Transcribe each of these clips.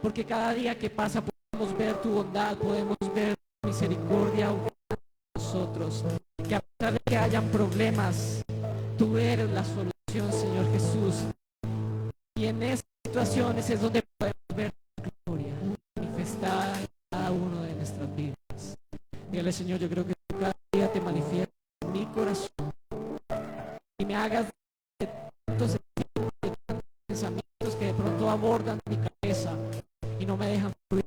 porque cada día que pasa podemos ver tu bondad, podemos ver tu misericordia obrando en nosotros, que a pesar de que hayan problemas, tú eres la solución, Señor Jesús, y en esas situaciones es donde podemos ver tu gloria manifestada en cada uno de nuestras vidas. Dígale, Señor, yo creo que tú cada día te manifiestas en mi corazón y me hagas de tantos pensamientos que de pronto abordan mi cabeza y no me dejan fluir.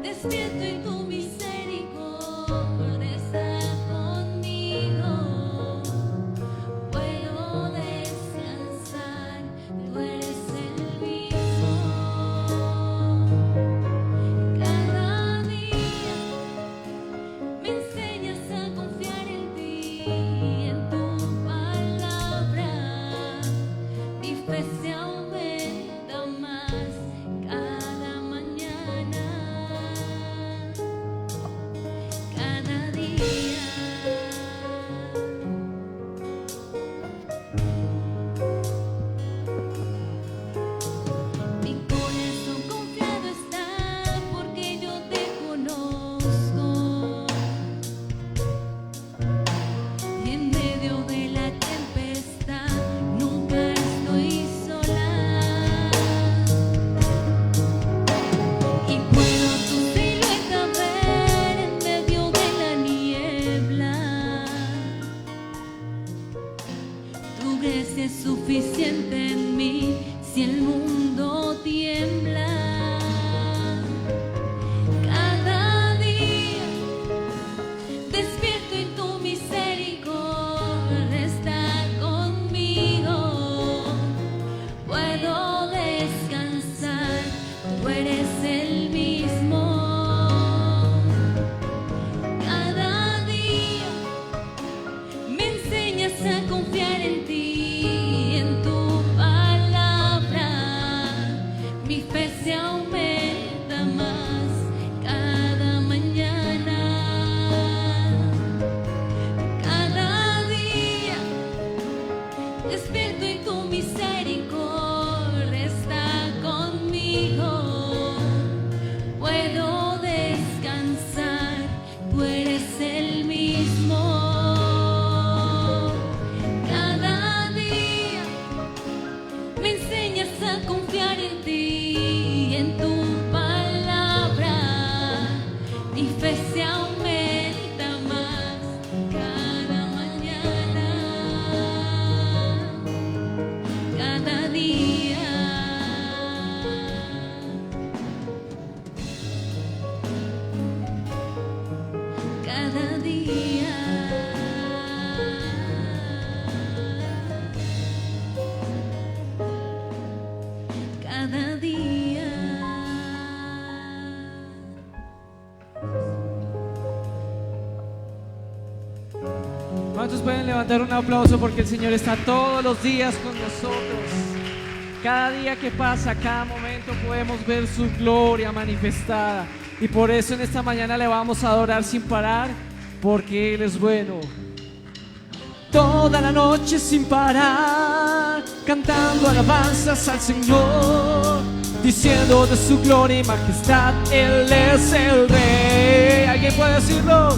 Despierto y tu misericordia está conmigo. Puedo descansar, tú eres el mismo. Cada día me enseñas a confiar en ti y en tu palabra. Mi fe se aumenta más cada mañana. Cada día mi corazón confiado está porque yo te conozco y en medio de la tempestad nunca estoy sola y puedo tu silueta ver en medio de la niebla. Tu gracia es suficiente en mí si el mundo tiembla. Cada día despierto y tu misericordia está conmigo. Puedo descansar, tú eres el mismo. Cada día me enseñas a confiar en ti y en tu palabra. Mi fe se aumenta más cada mañana. Cada día despierto y tu misericordia está conmigo. Puedo descansar, tú eres el mismo. Cada día me enseñas a confiar en ti y en tu palabra. Mi fe se aumenta más cada mañana. Cada día. Cada día. Cada día. ¿Cuántos pueden levantar un aplauso porque el Señor está todos los días con nosotros? Cada día que pasa, cada momento podemos ver su gloria manifestada. Y por eso en esta mañana le vamos a adorar sin parar, porque Él es bueno. Toda la noche sin parar, cantando alabanzas al Señor, diciendo de su gloria y majestad, Él es el Rey. ¿Alguien puede decirlo?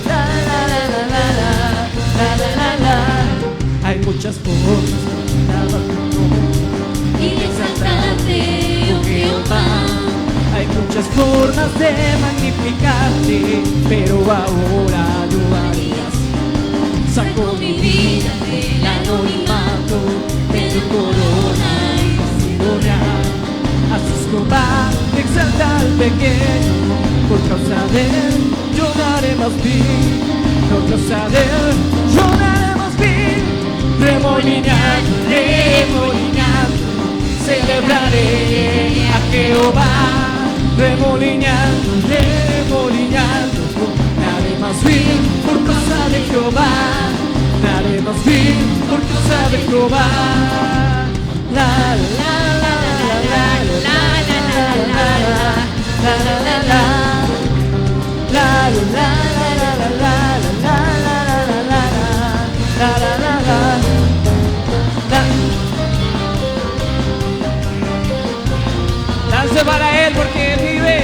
muchas formas de alabar tu nombre y exaltarte, oh Jehová. Hay muchas formas de magnificarte, pero ahora lo haré así. Saco mi vida del anonimato, de tu corona y sigo real. Así es Jehová, exalta al pequeño, por causa de él yo daré más bien. Por causa de él yo daré más bien. Remolineando, remolineando, celebraré a Jehová. Remolineando, remolineando, daré más bien por causa de Jehová. Daré más bien por causa de Jehová. La la la la la la la la la la la la la la la la. Dance para él porque él vive.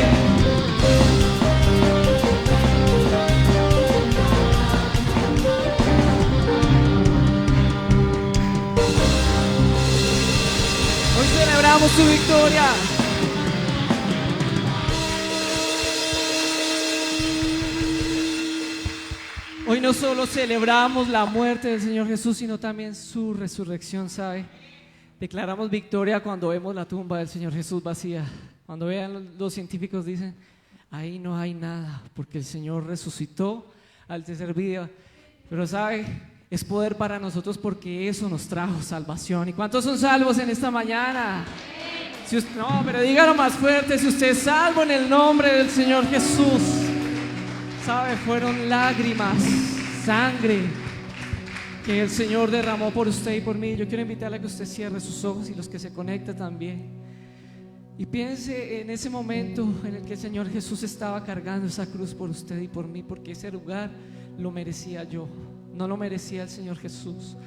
Hoy celebramos su victoria. Hoy no solo celebramos la muerte del Señor Jesús, sino también su resurrección, ¿sabe? Declaramos victoria cuando vemos la tumba del Señor Jesús vacía. Cuando vean los científicos dicen, ahí no hay nada, porque el Señor resucitó al tercer día. Pero ¿sabe? Es poder para nosotros porque eso nos trajo salvación. ¿Y cuántos son salvos en esta mañana? Si usted, no, pero dígalo más fuerte, si usted es salvo en el nombre del Señor Jesús. ¿Sabe? Fueron lágrimas, sangre que el Señor derramó por usted y por mí. Yo quiero invitarle a que usted cierre sus ojos y los que se conectan también. Y piense en ese momento en el que el Señor Jesús estaba cargando esa cruz por usted y por mí, porque ese lugar lo merecía yo, no lo merecía el Señor Jesús.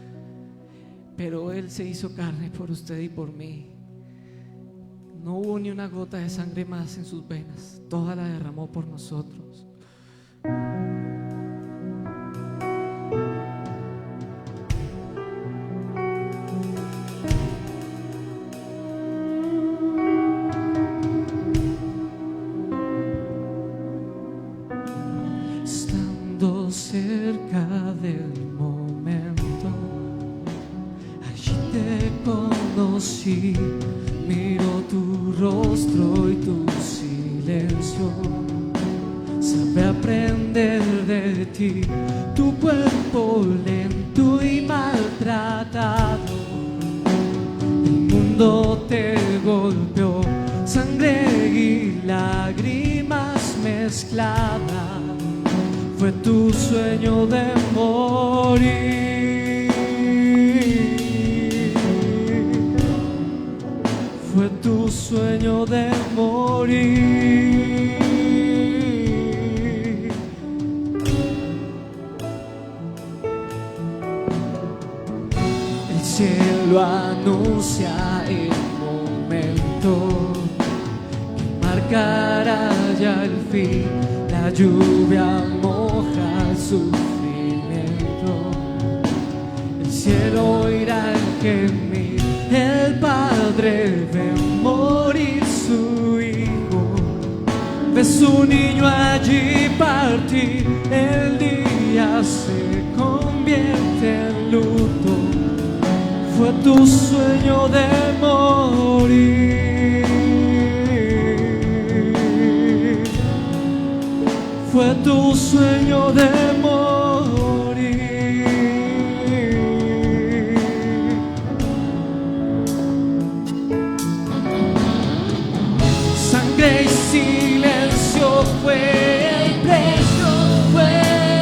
Pero Él se hizo carne por usted y por mí. No hubo ni una gota de sangre más en sus venas, toda la derramó por nosotros. Estando cerca del momento, allí te conocí, miro tu rostro y tu silencio. Sabe aprender de ti, tu cuerpo lento y maltratado. El mundo te golpeó, sangre y lágrimas mezcladas. Fue tu sueño de morir. Fue tu sueño de morir. El cielo anuncia el momento que marcará ya el fin. La lluvia moja el sufrimiento. El cielo oirá el gemir. El Padre ve morir su Hijo. Ve su niño allí partir. El día se convierte en luto. Fue tu sueño de morir. Fue tu sueño de morir. Sangre y silencio fue el precio, fue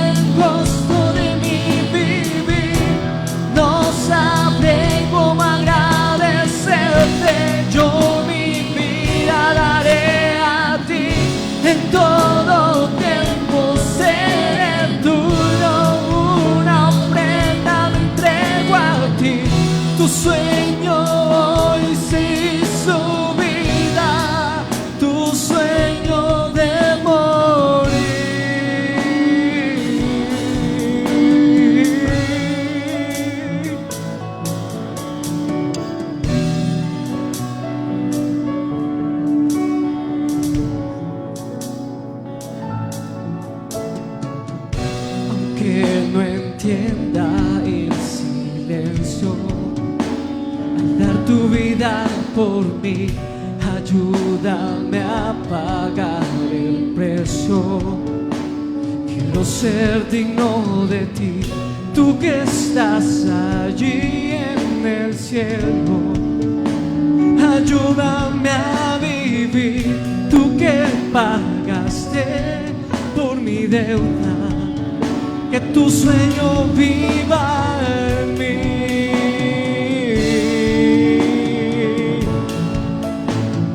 el costo de mi vivir. No sabré cómo agradecerte. Yo mi vida daré a ti en todo tiempo. Seré tu entienda el silencio. Al dar tu vida por mí, ayúdame a pagar el precio. Quiero ser digno de ti, tú que estás allí en el cielo. Ayúdame a vivir, tú que pagaste por mi deuda. Que tu sueño viva en mí.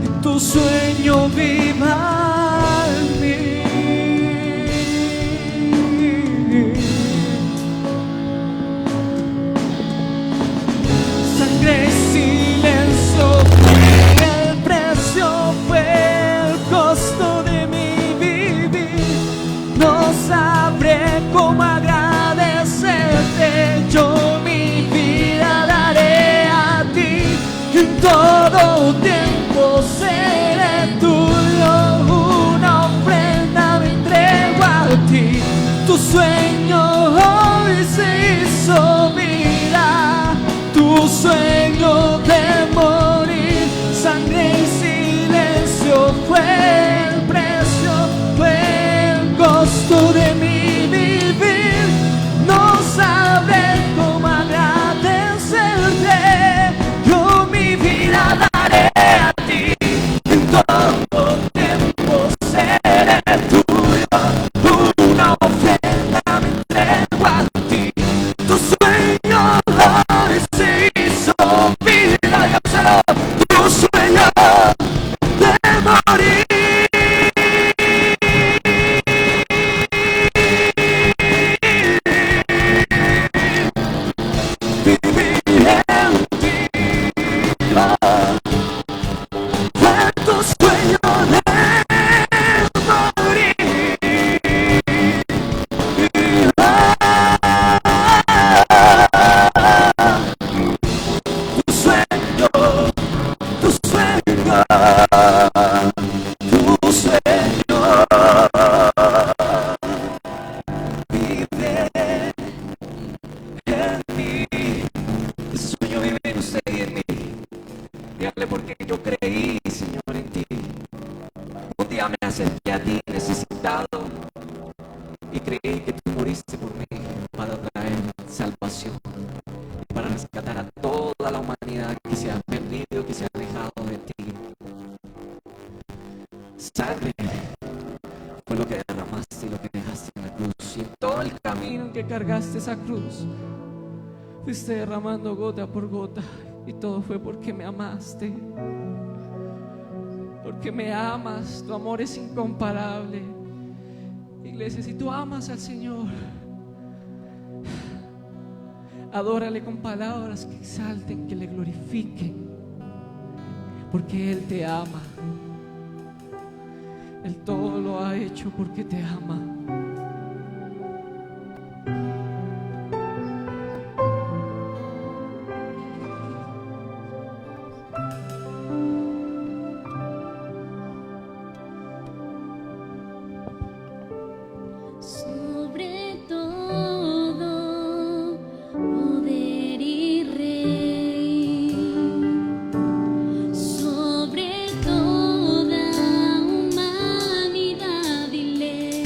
Que tu sueño viva en mí. Sangre y silencio fue el precio, fue el costo de mi vivir. No sabré cómo agradecerte, yo mi vida daré a ti. En todo tiempo seré tuyo, una ofrenda me entrego a ti. Tu sueño hoy se hizo vida, tu sueño de morir. Sangre y silencio fue el precio, fue el costo de mi vivir. No sabré cómo agradecerte, yo mi vida daré a ti. En todo tiempo seré tuyo, una ofrenda me entrego a ti. Tu sueño hoy se hizo vida, tu sueño de morir. Porque yo creí, Señor, en ti. Un día me acerqué a ti necesitado y creí que tú moriste por mí para traer salvación, para rescatar a toda la humanidad que se ha perdido, que se ha alejado de ti. Sangre fue lo que derramaste y lo que dejaste en la cruz, y en todo el camino en que cargaste esa cruz fuiste derramando gota por gota. Y todo fue porque me amaste, porque me amas. Tu amor es incomparable. Iglesia, si tú amas al Señor, adórale con palabras que exalten, que le glorifiquen, porque Él te ama. Él todo lo ha hecho porque te ama. Sobre toda humanidad, dile.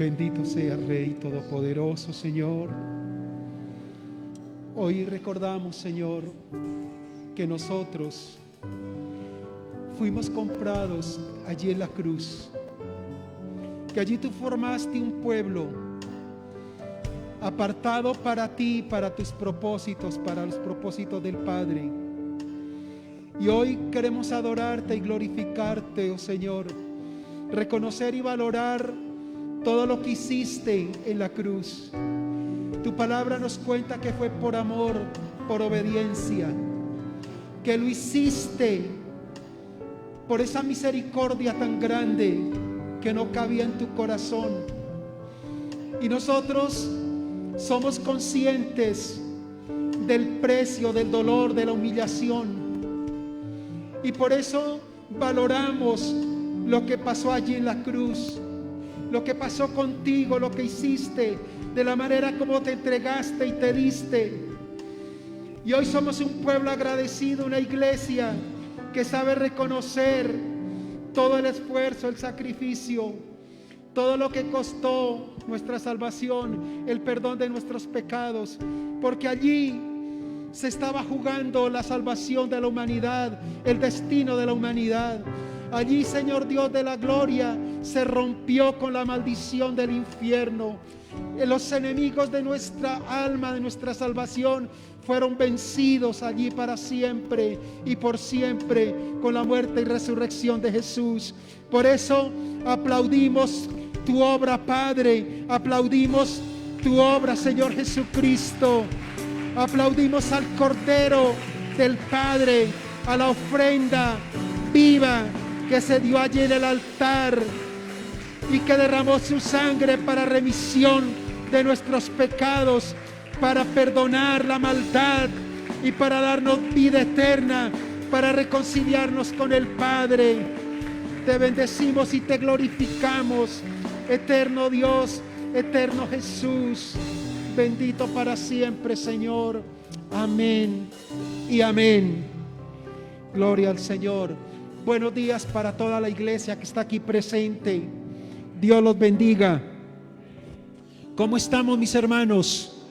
Bendito sea Rey Todopoderoso, Señor. Hoy recordamos, Señor, que nosotros fuimos comprados allí en la cruz, que allí tú formaste un pueblo apartado para ti, para tus propósitos, para los propósitos del Padre. Y hoy queremos adorarte y glorificarte, oh Señor, reconocer y valorar todo lo que hiciste en la cruz. Tu palabra nos cuenta que fue por amor, por obediencia, que lo hiciste por esa misericordia tan grande que no cabía en tu corazón. Y nosotros somos conscientes del precio, del dolor, de la humillación. Y por eso valoramos lo que pasó allí en la cruz, lo que pasó contigo, lo que hiciste, de la manera como te entregaste y te diste. Y hoy somos un pueblo agradecido, una iglesia que sabe reconocer todo el esfuerzo, el sacrificio, todo lo que costó nuestra salvación, el perdón de nuestros pecados, porque allí se estaba jugando la salvación de la humanidad, el destino de la humanidad. Allí, Señor Dios de la gloria, se rompió con la maldición del infierno. Los enemigos de nuestra alma, de nuestra salvación, fueron vencidos allí para siempre y por siempre con la muerte y resurrección de Jesús. Por eso aplaudimos tu obra, Padre. Aplaudimos tu obra, Señor Jesucristo. Aplaudimos al Cordero del Padre, a la ofrenda viva que se dio allí en el altar y que derramó su sangre para remisión de nuestros pecados, para perdonar la maldad y para darnos vida eterna, para reconciliarnos con el Padre. Te bendecimos y te glorificamos, eterno Dios, eterno Jesús, bendito para siempre, Señor. Amén y amén. Gloria al Señor. Buenos días para toda la iglesia que está aquí presente. Dios los bendiga. ¿Cómo estamos, mis hermanos?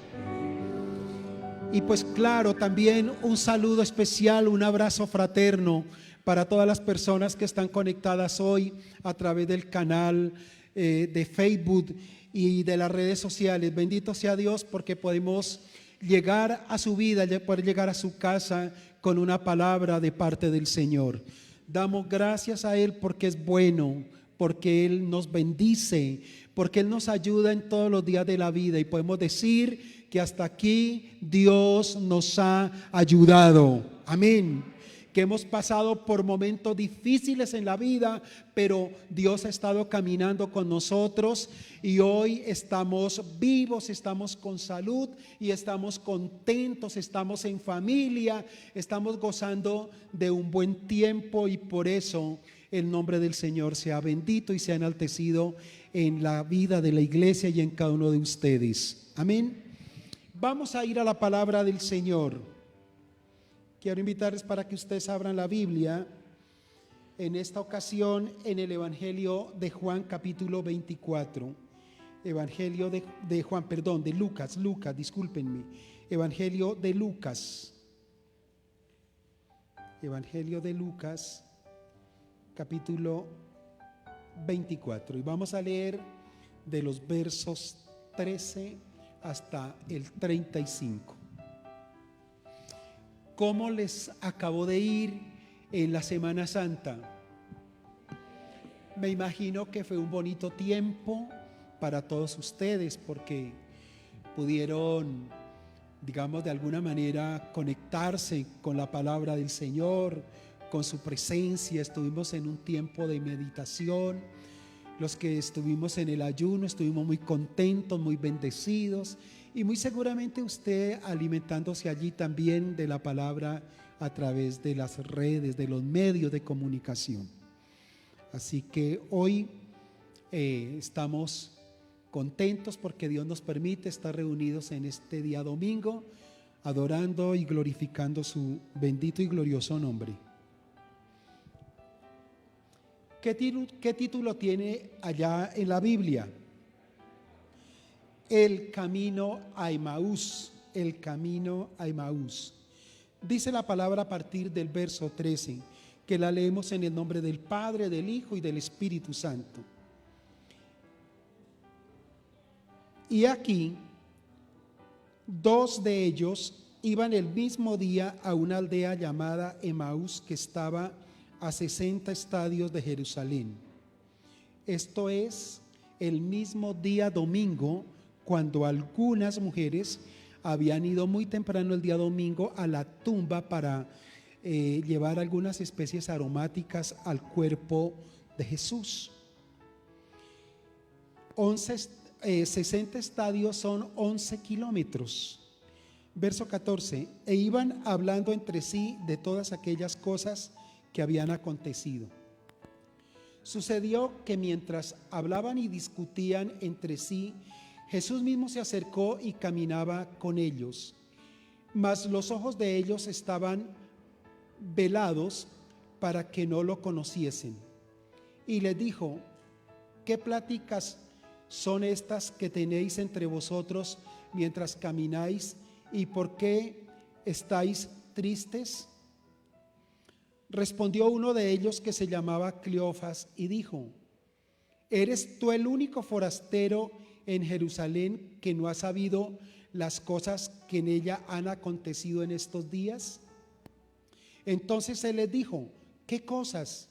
Y pues claro, también un saludo especial, un abrazo fraterno para todas las personas que están conectadas hoy a través del canal de Facebook y de las redes sociales. Bendito sea Dios porque podemos llegar a su vida, poder llegar a su casa con una palabra de parte del Señor. Damos gracias a Él porque es bueno, porque Él nos bendice, porque Él nos ayuda en todos los días de la vida y podemos decir que hasta aquí Dios nos ha ayudado. Amén. Que hemos pasado por momentos difíciles en la vida, pero Dios ha estado caminando con nosotros y hoy estamos vivos, estamos con salud y estamos contentos, estamos en familia, estamos gozando de un buen tiempo y por eso el nombre del Señor sea bendito y sea enaltecido en la vida de la iglesia y en cada uno de ustedes. Amén. Vamos a ir a la palabra del Señor. Quiero invitarles para que ustedes abran la Biblia, en esta ocasión en el Evangelio de Juan capítulo 24. Evangelio de Juan, perdón, de Lucas, discúlpenme. Evangelio de Lucas. Evangelio de Lucas capítulo 24. Y vamos a leer de los versos 13 hasta el 35. ¿Cómo les acabó de ir en la Semana Santa? Me imagino que fue un bonito tiempo para todos ustedes porque pudieron, digamos, de alguna manera conectarse con la palabra del Señor, con su presencia. Estuvimos en un tiempo de meditación. Los que estuvimos en el ayuno estuvimos muy contentos, muy bendecidos. Y muy seguramente usted alimentándose allí también de la palabra a través de las redes, de los medios de comunicación. Así que hoy estamos contentos porque Dios nos permite estar reunidos en este día domingo, adorando y glorificando su bendito y glorioso nombre. ¿Qué título tiene allá en la Biblia? el camino a Emaús, el camino a Emaús. Dice la palabra a partir del verso 13, que la leemos en el nombre del Padre, del Hijo y del Espíritu Santo. Y aquí, dos de ellos iban el mismo día a una aldea llamada Emaús, que estaba a 60 estadios de Jerusalén. Esto es el mismo día domingo, cuando algunas mujeres habían ido muy temprano el día domingo a la tumba para llevar algunas especies aromáticas al cuerpo de Jesús. 60 estadios son 11 kilómetros. Verso 14, e iban hablando entre sí de todas aquellas cosas que habían acontecido. Sucedió que mientras hablaban y discutían entre sí, Jesús mismo se acercó y caminaba con ellos, mas los ojos de ellos estaban velados para que no lo conociesen. Y les dijo: ¿qué pláticas son estas que tenéis entre vosotros mientras camináis? ¿Y por qué estáis tristes? Respondió uno de ellos, que se llamaba Cleofas, y dijo: ¿eres tú el único forastero en Jerusalén que no ha sabido las cosas que en ella han acontecido en estos días? Entonces él les dijo: ¿qué cosas?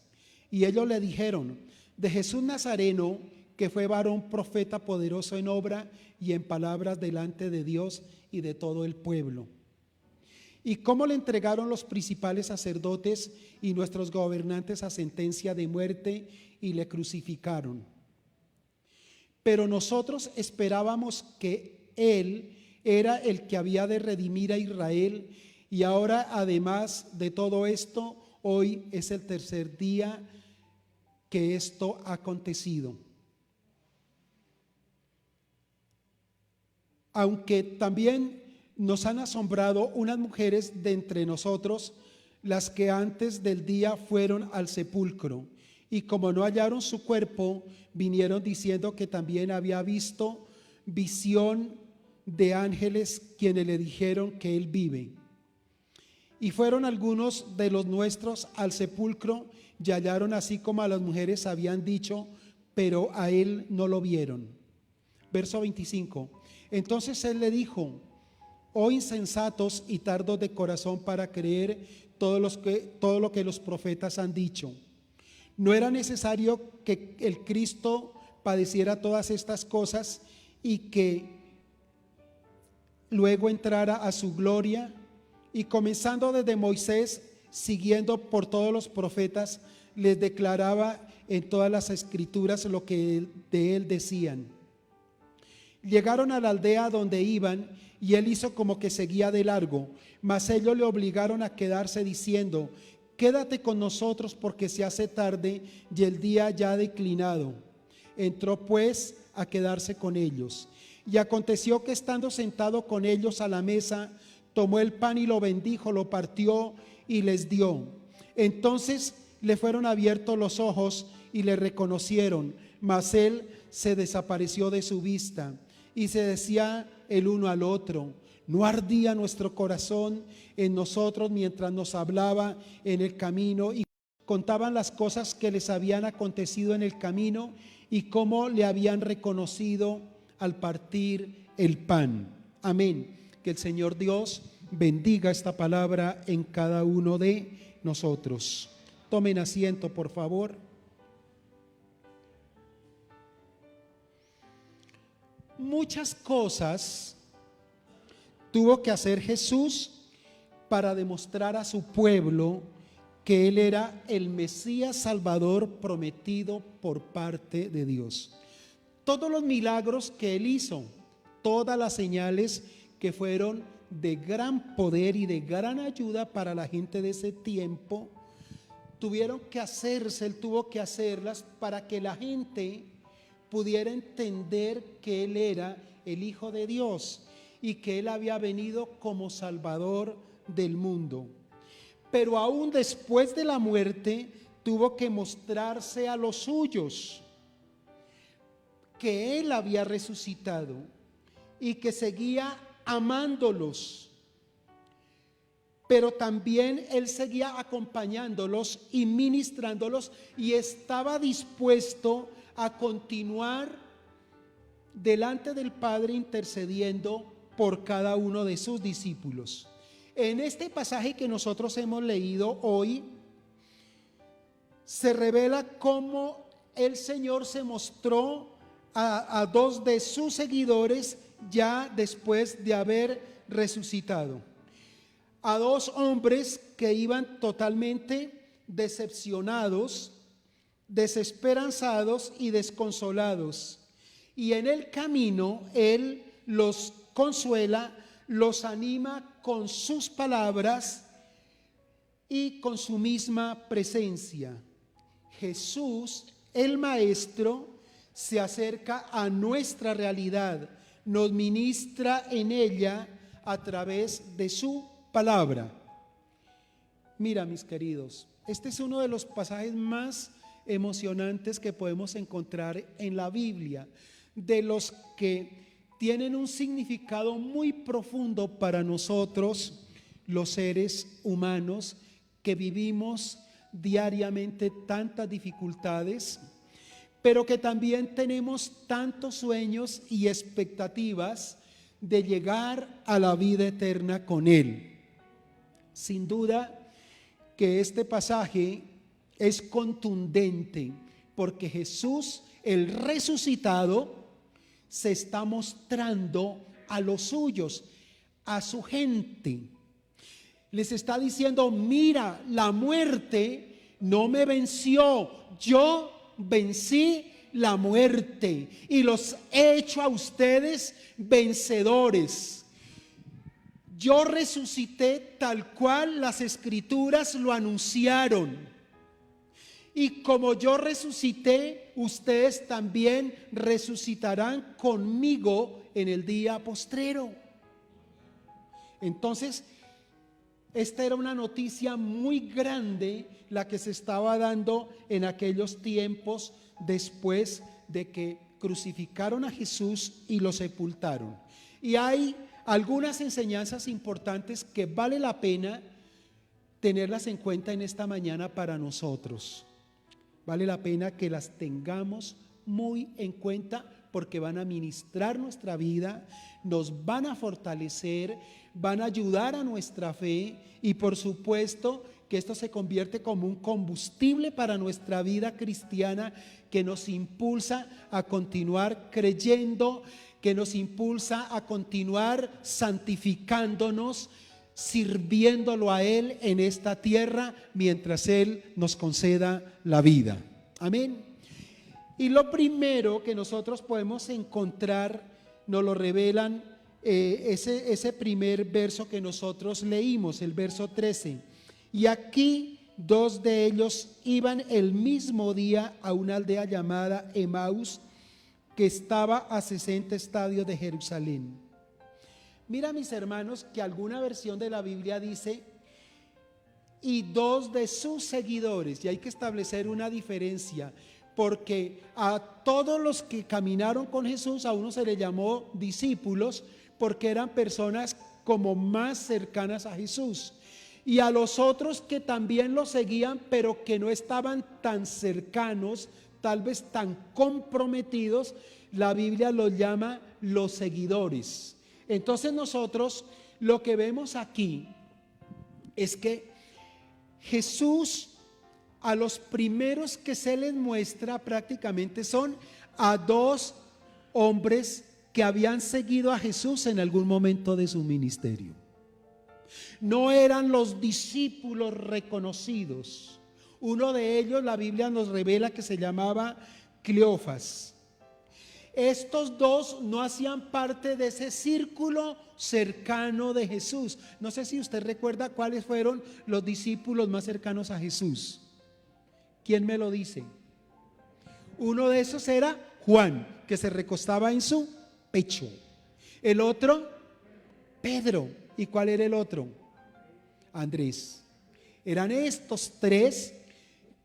Y ellos le dijeron: de Jesús Nazareno, que fue varón profeta, poderoso en obra y en palabras delante de Dios y de todo el pueblo. Y cómo le entregaron los principales sacerdotes y nuestros gobernantes a sentencia de muerte y le crucificaron. Pero nosotros esperábamos que Él era el que había de redimir a Israel, y ahora, además de todo esto, hoy es el tercer día que esto ha acontecido. Aunque también nos han asombrado unas mujeres de entre nosotros, las que antes del día fueron al sepulcro, y como no hallaron su cuerpo, vinieron diciendo que también había visto visión de ángeles, quienes le dijeron que él vive. Y fueron algunos de los nuestros al sepulcro y hallaron así como a las mujeres habían dicho, pero a él no lo vieron. Verso 25. Entonces él le dijo: oh insensatos y tardos de corazón para creer todo lo que los profetas han dicho. ¿No era necesario que el Cristo padeciera todas estas cosas y que luego entrara a su gloria? Y comenzando desde Moisés, siguiendo por todos los profetas, les declaraba en todas las escrituras lo que de él decían. Llegaron a la aldea donde iban, y él hizo como que seguía de largo, mas ellos le obligaron a quedarse, diciendo: quédate con nosotros, porque se hace tarde y el día ya ha declinado. Entró pues a quedarse con ellos. Y aconteció que, estando sentado con ellos a la mesa, tomó el pan y lo bendijo, lo partió y les dio. Entonces le fueron abiertos los ojos y le reconocieron, mas él se desapareció de su vista. Y se decía el uno al otro: ¿no ardía nuestro corazón en nosotros mientras nos hablaba en el camino? Y contaban las cosas que les habían acontecido en el camino y cómo le habían reconocido al partir el pan. Amén. Que el Señor Dios bendiga esta palabra en cada uno de nosotros. Tomen asiento, por favor. Muchas cosas tuvo que hacer Jesús para demostrar a su pueblo que Él era el Mesías Salvador prometido por parte de Dios. Todos los milagros que Él hizo, todas las señales que fueron de gran poder y de gran ayuda para la gente de ese tiempo, tuvieron que hacerse, Él tuvo que hacerlas para que la gente pudiera entender que Él era el Hijo de Dios y que Él había venido como Salvador del mundo. Pero aún después de la muerte tuvo que mostrarse a los suyos que Él había resucitado. y que seguía amándolos, pero también Él seguía acompañándolos y ministrándolos y estaba dispuesto a continuar delante del Padre intercediendo por cada uno de sus discípulos. En este pasaje que nosotros hemos leído hoy, se revela cómo el Señor se mostró a dos de sus seguidores ya después de haber resucitado. A dos hombres que iban totalmente decepcionados, desesperanzados y desconsolados. Y en el camino Él los consuela, los anima con sus palabras y con su misma presencia. Jesús, el Maestro, se acerca a nuestra realidad, nos ministra en ella a través de su palabra. Mira, mis queridos, este es uno de los pasajes más emocionantes que podemos encontrar en la Biblia, de los que tienen un significado muy profundo para nosotros, los seres humanos que vivimos diariamente tantas dificultades, pero que también tenemos tantos sueños y expectativas de llegar a la vida eterna con Él. Sin duda que este pasaje es contundente, porque Jesús, el resucitado, se está mostrando a los suyos, a su gente. Les está diciendo: mira, la muerte no me venció, yo vencí la muerte y los he hecho a ustedes vencedores. Yo resucité tal cual las Escrituras lo anunciaron. Y como yo resucité, ustedes también resucitarán conmigo en el día postrero. Entonces, esta era una noticia muy grande la que se estaba dando en aquellos tiempos después de que crucificaron a Jesús y lo sepultaron. Y hay algunas enseñanzas importantes que vale la pena tenerlas en cuenta en esta mañana para nosotros. Vale la pena que las tengamos muy en cuenta, porque van a ministrar nuestra vida, nos van a fortalecer, van a ayudar a nuestra fe, y por supuesto que esto se convierte como un combustible para nuestra vida cristiana, que nos impulsa a continuar creyendo, que nos impulsa a continuar santificándonos, sirviéndolo a Él en esta tierra mientras Él nos conceda la vida. Amén. Y lo primero que nosotros podemos encontrar, nos lo revelan ese primer verso que nosotros leímos, el verso 13. Y aquí dos de ellos iban el mismo día a una aldea llamada Emaús, que estaba a 60 estadios de Jerusalén. Mira, mis hermanos, que alguna versión de la Biblia dice: y dos de sus seguidores, y hay que establecer una diferencia, porque a todos los que caminaron con Jesús, a uno se le llamó discípulos, porque eran personas como más cercanas a Jesús, y a los otros que también lo seguían, pero que no estaban tan cercanos, tal vez tan comprometidos, la Biblia los llama los seguidores. Entonces nosotros lo que vemos aquí es que Jesús, a los primeros que se les muestra prácticamente son a dos hombres que habían seguido a Jesús en algún momento de su ministerio. No eran los discípulos reconocidos. Uno de ellos, la Biblia nos revela que se llamaba Cleofas. Estos dos no hacían parte de ese círculo cercano de Jesús. No sé si usted recuerda cuáles fueron los discípulos más cercanos a Jesús. ¿Quién me lo dice? Uno de esos era Juan, que se recostaba en su pecho. El otro, Pedro. ¿Y cuál era el otro? Andrés. Eran estos tres,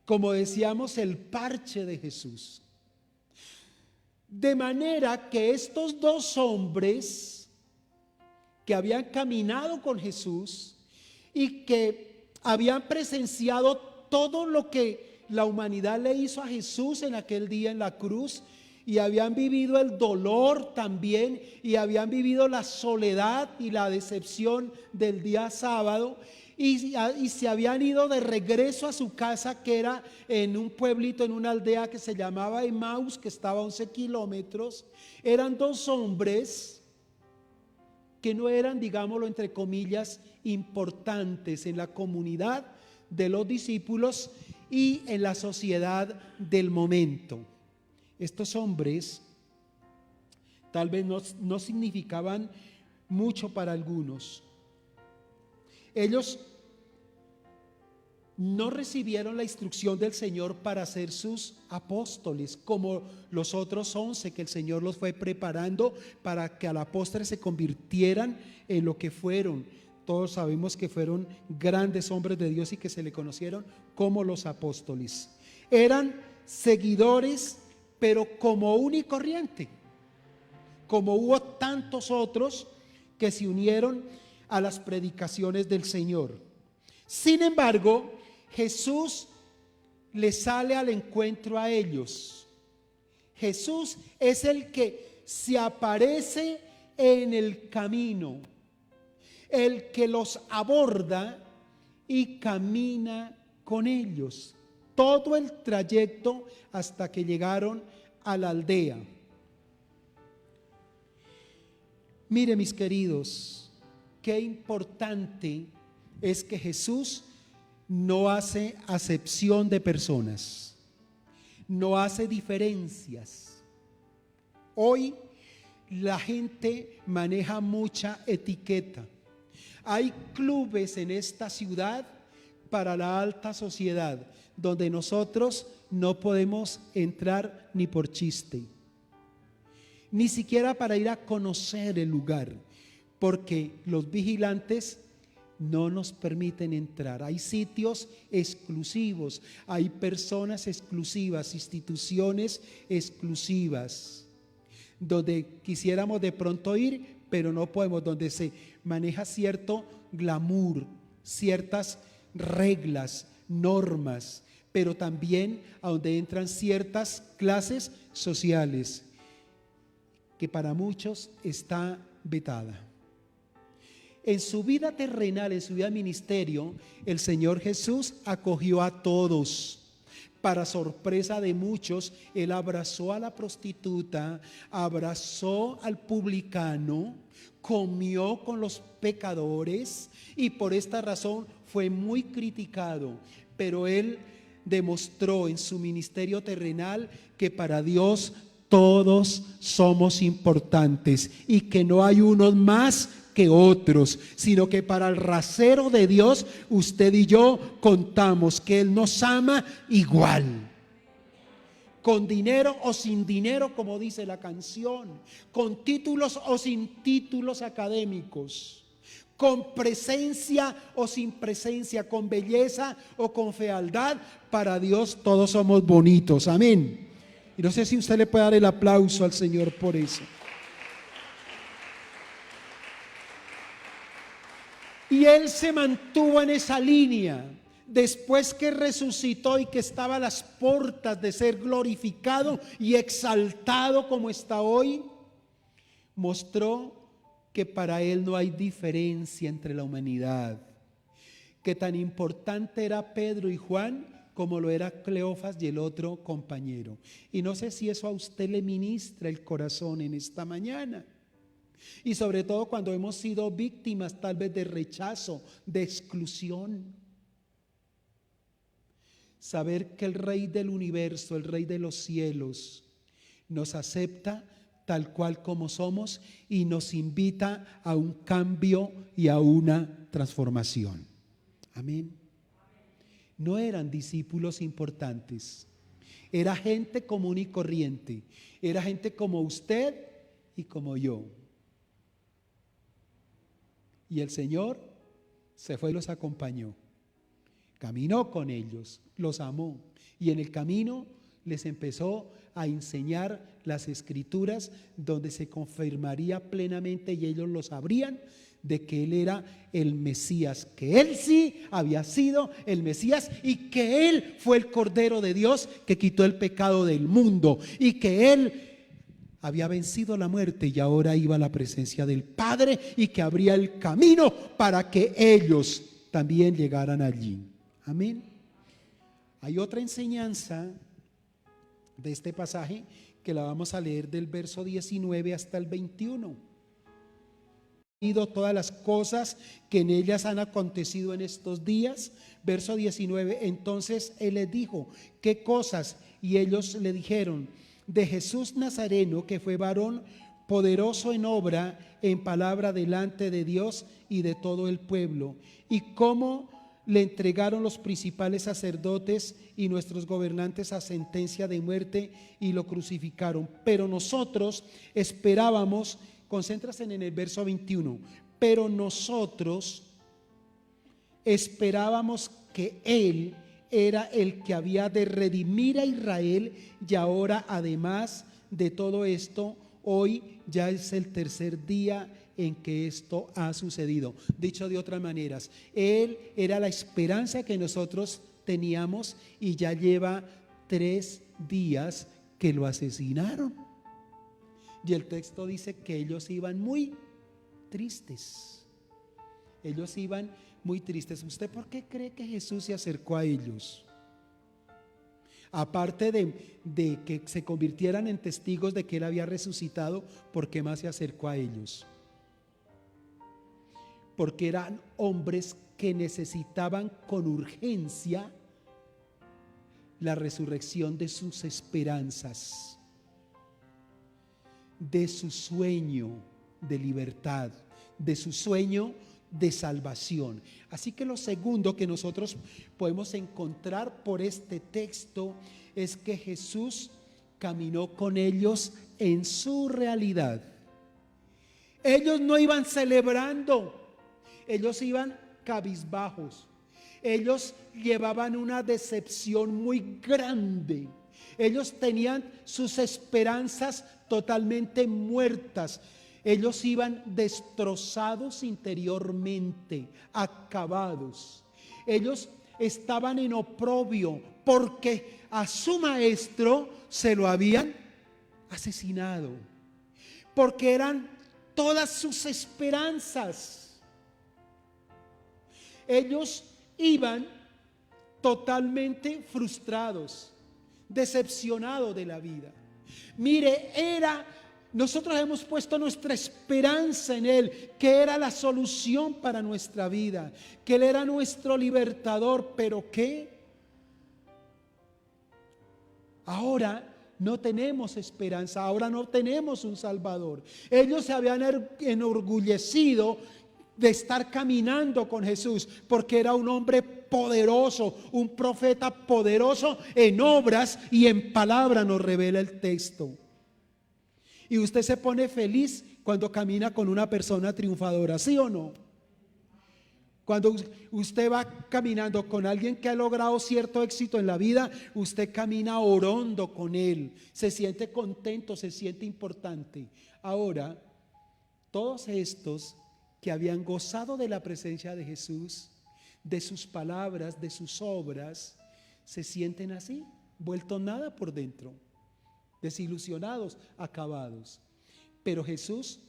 como decíamos, el parche de Jesús. De manera que estos dos hombres que habían caminado con Jesús y que habían presenciado todo lo que la humanidad le hizo a Jesús en aquel día en la cruz, y habían vivido el dolor también, y habían vivido la soledad y la decepción del día sábado, y se habían ido de regreso a su casa, que era en un pueblito, en una aldea que se llamaba Emaús, que estaba a 11 kilómetros. Eran dos hombres que no eran, digámoslo entre comillas, importantes en la comunidad de los discípulos y en la sociedad del momento. Estos hombres tal vez no significaban mucho para algunos. Ellos no recibieron la instrucción del Señor para ser sus apóstoles, como los otros 11 que el Señor los fue preparando para que a la postre se convirtieran en lo que fueron. Todos sabemos que fueron grandes hombres de Dios y que se le conocieron como los apóstoles. Eran seguidores, pero común y corriente, como hubo tantos otros que se unieron a las predicaciones del Señor. Sin embargo, Jesús les sale al encuentro a ellos. Jesús es el que se aparece en el camino, el que los aborda y camina con ellos todo el trayecto hasta que llegaron a la aldea. Mire, mis queridos, qué importante es que Jesús no hace acepción de personas, no hace diferencias. Hoy la gente maneja mucha etiqueta. Hay clubes en esta ciudad para la alta sociedad, donde nosotros no podemos entrar ni por chiste, ni siquiera para ir a conocer el lugar, porque los vigilantes no nos permiten entrar. Hay sitios exclusivos, hay personas exclusivas, instituciones exclusivas, donde quisiéramos de pronto ir, pero no podemos, donde se maneja cierto glamour, ciertas reglas, normas, pero también a donde entran ciertas clases sociales que para muchos está vetada. En su vida terrenal, en su vida ministerio, el Señor Jesús acogió a todos. Para sorpresa de muchos, Él abrazó a la prostituta, abrazó al publicano, comió con los pecadores, y por esta razón fue muy criticado. Pero Él demostró en su ministerio terrenal que para Dios todos somos importantes y que no hay unos más que otros, sino que para el rasero de Dios usted y yo contamos que Él nos ama igual, con dinero o sin dinero, como dice la canción, con títulos o sin títulos académicos, con presencia o sin presencia, con belleza o con fealdad. Para Dios todos somos bonitos, amén. Y no sé si usted le puede dar el aplauso al Señor por eso. Y Él se mantuvo en esa línea. Después que resucitó y que estaba a las puertas de ser glorificado y exaltado como está hoy, mostró que para Él no hay diferencia entre la humanidad, que tan importante era Pedro y Juan como lo era Cleofas y el otro compañero. Y no sé si eso a usted le ministra el corazón en esta mañana. Y sobre todo cuando hemos sido víctimas tal vez de rechazo, de exclusión. Saber que el Rey del universo, el Rey de los cielos, nos acepta tal cual como somos y nos invita a un cambio y a una transformación. Amén. No eran discípulos importantes, era gente común y corriente, era gente como usted y como yo. Y el Señor se fue y los acompañó, caminó con ellos, los amó, y en el camino les empezó a enseñar las escrituras donde se confirmaría plenamente, y ellos lo sabrían, de que Él era el Mesías, que Él sí había sido el Mesías y que Él fue el Cordero de Dios que quitó el pecado del mundo y que Él había vencido la muerte y ahora iba a la presencia del Padre y que abría el camino para que ellos también llegaran allí. Amén. Hay otra enseñanza de este pasaje que la vamos a leer del verso 19 hasta el 21. Todas las cosas que en ellas han acontecido en estos días. Verso 19, entonces Él les dijo, ¿qué cosas? Y ellos le dijeron, de Jesús Nazareno, que fue varón poderoso en obra, en palabra delante de Dios y de todo el pueblo, y cómo le entregaron los principales sacerdotes y nuestros gobernantes a sentencia de muerte y lo crucificaron. Pero nosotros esperábamos, concéntrase en el verso 21, pero nosotros esperábamos que Él era el que había de redimir a Israel, y ahora además de todo esto, hoy ya es el tercer día en que esto ha sucedido. Dicho de otras maneras, Él era la esperanza que nosotros teníamos y ya lleva 3 días que lo asesinaron. Y el texto dice que ellos iban muy tristes. Ellos iban muy tristes. ¿Usted por qué cree que Jesús se acercó a ellos? Aparte de que se convirtieran en testigos de que Él había resucitado, ¿por qué más se acercó a ellos? Porque eran hombres que necesitaban con urgencia la resurrección de sus esperanzas, de su sueño de libertad, de su sueño de salvación. Así que lo segundo que nosotros podemos encontrar por este texto es que Jesús caminó con ellos en su realidad. Ellos no iban celebrando, ellos iban cabizbajos. Ellos llevaban una decepción muy grande. Ellos tenían sus esperanzas totalmente muertas. Ellos iban destrozados interiormente, acabados. Ellos estaban en oprobio porque a su maestro se lo habían asesinado. Porque eran todas sus esperanzas. Ellos iban totalmente frustrados, decepcionados de la vida. Mire, nosotros hemos puesto nuestra esperanza en Él, que era la solución para nuestra vida, que Él era nuestro libertador, pero ¿qué? Ahora no tenemos esperanza, ahora no tenemos un Salvador. Ellos se habían enorgullecido de estar caminando con Jesús, porque era un hombre poderoso, un profeta poderoso en obras y en palabra, nos revela el texto. Y usted se pone feliz cuando camina con una persona triunfadora, ¿sí o no? Cuando usted va caminando con alguien que ha logrado cierto éxito en la vida, usted camina orando con él, se siente contento, se siente importante. Ahora, todos estos que habían gozado de la presencia de Jesús, de sus palabras, de sus obras, se sienten así, vueltos nada por dentro, desilusionados, acabados. Pero Jesús,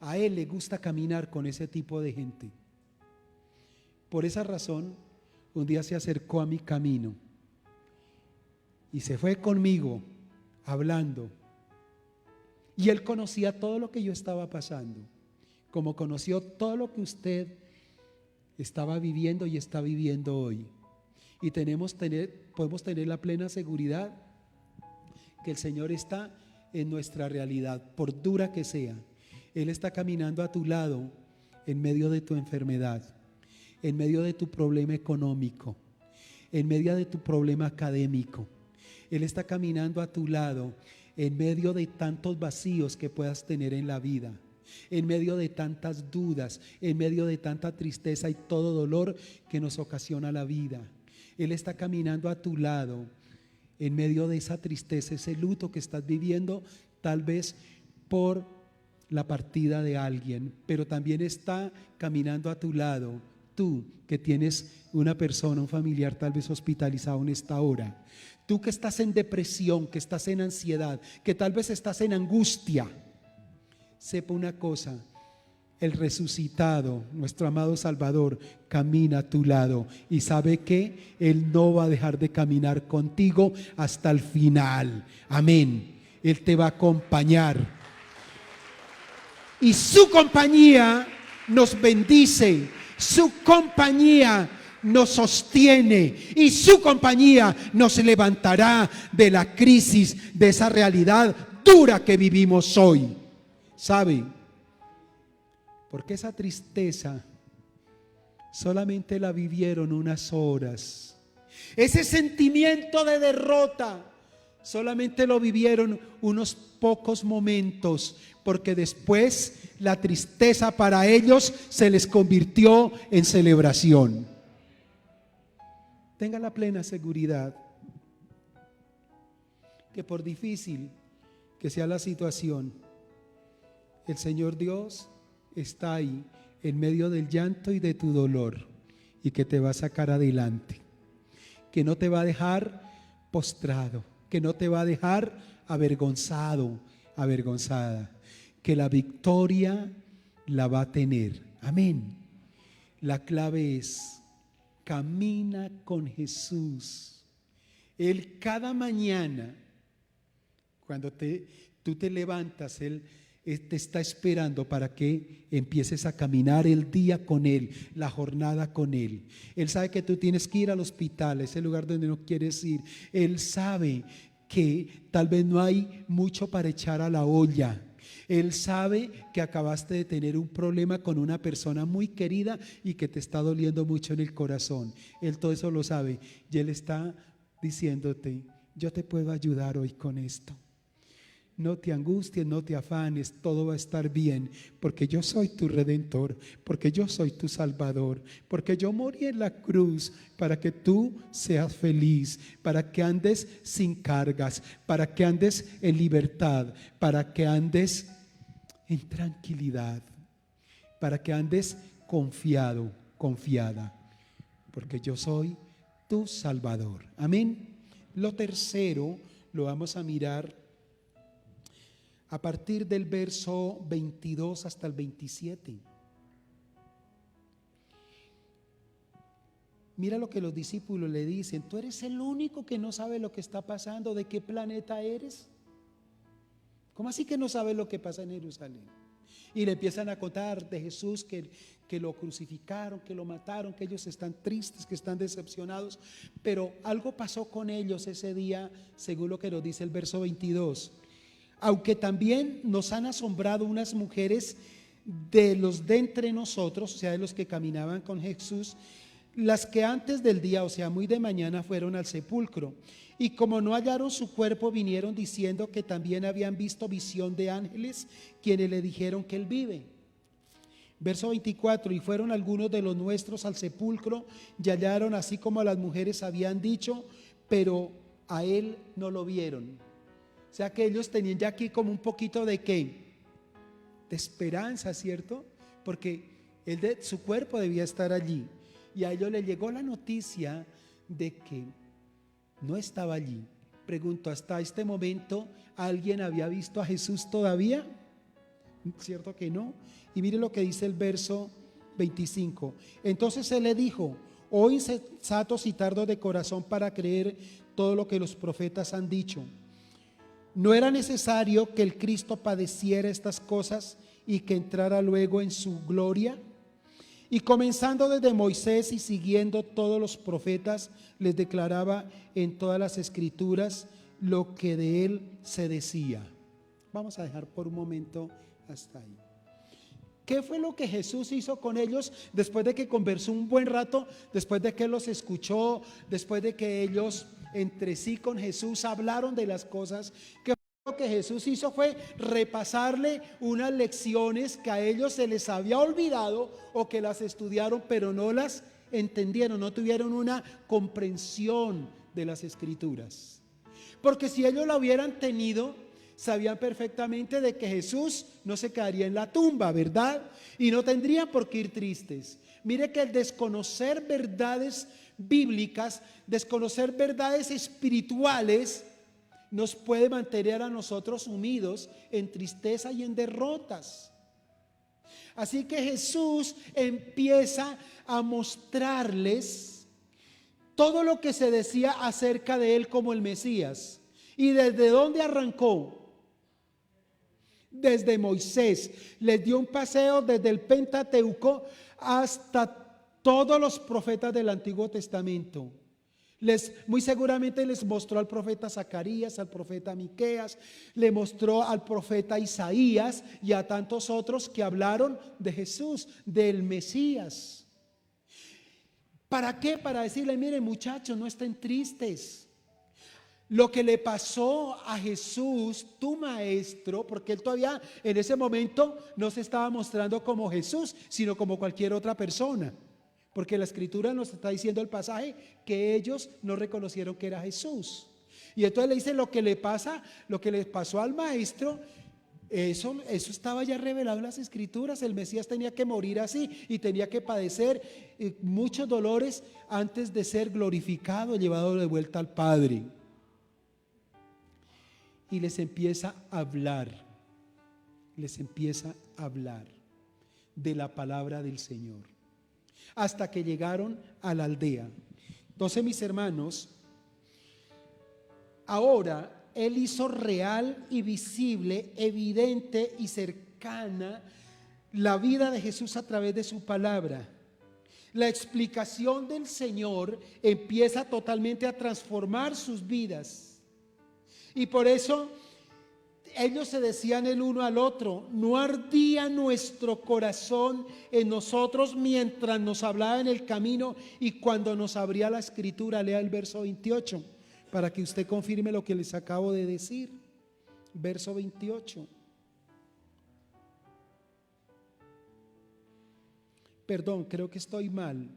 a Él le gusta caminar con ese tipo de gente. Por esa razón, un día se acercó a mi camino y se fue conmigo hablando. Y Él conocía todo lo que yo estaba pasando, como conoció todo lo que usted estaba viviendo y está viviendo hoy. Y podemos tener la plena seguridad que el Señor está en nuestra realidad, por dura que sea. Él está caminando a tu lado en medio de tu enfermedad, en medio de tu problema económico, en medio de tu problema académico. Él está caminando a tu lado en medio de tantos vacíos que puedas tener en la vida, en medio de tantas dudas, en medio de tanta tristeza y todo dolor que nos ocasiona la vida. Él está caminando a tu lado en medio de esa tristeza, ese luto que estás viviendo, tal vez por la partida de alguien, pero también está caminando a tu lado, tú que tienes una persona, un familiar tal vez hospitalizado en esta hora, tú que estás en depresión, que estás en ansiedad, que tal vez estás en angustia. Sepa una cosa: el resucitado, nuestro amado Salvador, camina a tu lado, y sabe que Él no va a dejar de caminar contigo hasta el final. Amén. Él te va a acompañar, y su compañía nos bendice, su compañía nos sostiene, y su compañía nos levantará de la crisis, de esa realidad dura que vivimos hoy. ¿Sabe? Porque esa tristeza solamente la vivieron unas horas. Ese sentimiento de derrota solamente lo vivieron unos pocos momentos, porque después la tristeza para ellos se les convirtió en celebración. Tenga la plena seguridad que por difícil que sea la situación, el Señor Dios está ahí en medio del llanto y de tu dolor, y que te va a sacar adelante, que no te va a dejar postrado, que no te va a dejar avergonzado, avergonzada, que la victoria la va a tener. Amén. La clave es: camina con Jesús. Él cada mañana, cuando tú te levantas, Él te está esperando para que empieces a caminar el día con Él, la jornada con Él. Él sabe que tú tienes que ir al hospital, ese lugar donde no quieres ir. Él sabe que tal vez no hay mucho para echar a la olla. Él sabe que acabaste de tener un problema con una persona muy querida y que te está doliendo mucho en el corazón. Él todo eso lo sabe, y Él está diciéndote: yo te puedo ayudar hoy con esto. No te angusties, no te afanes, todo va a estar bien, porque yo soy tu Redentor, porque yo soy tu Salvador, porque yo morí en la cruz para que tú seas feliz, para que andes sin cargas, para que andes en libertad, para que andes en tranquilidad, para que andes confiado, confiada, porque yo soy tu Salvador. Amén. Lo tercero lo vamos a mirar a partir del verso 22 hasta el 27. Mira lo que los discípulos le dicen: tú eres el único que no sabe lo que está pasando. ¿De qué planeta eres? ¿Cómo así que no sabes lo que pasa en Jerusalén? Y le empiezan a contar de Jesús, que lo crucificaron, que lo mataron, que ellos están tristes, que están decepcionados. Pero algo pasó con ellos ese día, según lo que nos dice el verso 22. Aunque también nos han asombrado unas mujeres de los de entre nosotros, o sea, de los que caminaban con Jesús, las que antes del día, o sea, muy de mañana, fueron al sepulcro. Y como no hallaron su cuerpo, vinieron diciendo que también habían visto visión de ángeles, quienes le dijeron que él vive. Verso 24: y fueron algunos de los nuestros al sepulcro y hallaron así como las mujeres habían dicho, pero a él no lo vieron. O sea que ellos tenían ya aquí como un poquito de ¿qué? De esperanza, ¿cierto? Porque su cuerpo debía estar allí, y a ellos les llegó la noticia de que no estaba allí. Pregunto, ¿hasta este momento alguien había visto a Jesús todavía? ¿Cierto que no? Y mire lo que dice el verso 25. Entonces Él le dijo: oh insensatos y tardos de corazón para creer todo lo que los profetas han dicho. ¿No era necesario que el Cristo padeciera estas cosas y que entrara luego en su gloria? Y comenzando desde Moisés y siguiendo todos los profetas, les declaraba en todas las escrituras lo que de él se decía. Vamos a dejar por un momento hasta ahí. ¿Qué fue lo que Jesús hizo con ellos después de que conversó un buen rato, después de que los escuchó, después de que ellos entre sí con Jesús hablaron de las cosas? ¿Qué fue lo que Jesús hizo? Fue repasarle unas lecciones que a ellos se les había olvidado, o que las estudiaron pero no las entendieron, no tuvieron una comprensión de las escrituras. porque si ellos la hubieran tenido, sabían perfectamente de que Jesús no se quedaría en la tumba, ¿verdad? Y no tendrían por qué ir tristes. Mire que el desconocer verdades bíblicas, desconocer verdades espirituales, nos puede mantener a nosotros sumidos en tristeza y en derrotas. Así que Jesús empieza a mostrarles todo lo que se decía acerca de él como el Mesías. ¿Y desde dónde arrancó? Desde Moisés. Les dio un paseo desde el Pentateuco hasta todos los profetas del Antiguo Testamento. Muy seguramente les mostró al profeta Zacarías, al profeta Miqueas, le mostró al profeta Isaías y a tantos otros que hablaron de Jesús, del Mesías. ¿Para qué? Para decirle, miren muchachos, no estén tristes. Lo que le pasó a Jesús, tu maestro, porque él todavía en ese momento no se estaba mostrando como Jesús, sino como cualquier otra persona. Porque la escritura nos está diciendo el pasaje que ellos no reconocieron que era Jesús. Y entonces le dice lo que le pasó al maestro, eso estaba ya revelado en las escrituras. El Mesías tenía que morir así y tenía que padecer muchos dolores antes de ser glorificado, llevado de vuelta al Padre. Y les empieza a hablar de la palabra del Señor. Hasta que llegaron a la aldea. Entonces, mis hermanos, ahora Él hizo real y visible, evidente y cercana la vida de Jesús a través de su palabra. La explicación del Señor empieza totalmente a transformar sus vidas. Y por eso ellos se decían el uno al otro, ¿no ardía nuestro corazón en nosotros mientras nos hablaba en el camino y cuando nos abría la escritura? Lea el verso 28 para que usted confirme lo que les acabo de decir. Verso 28. Perdón, creo que estoy mal.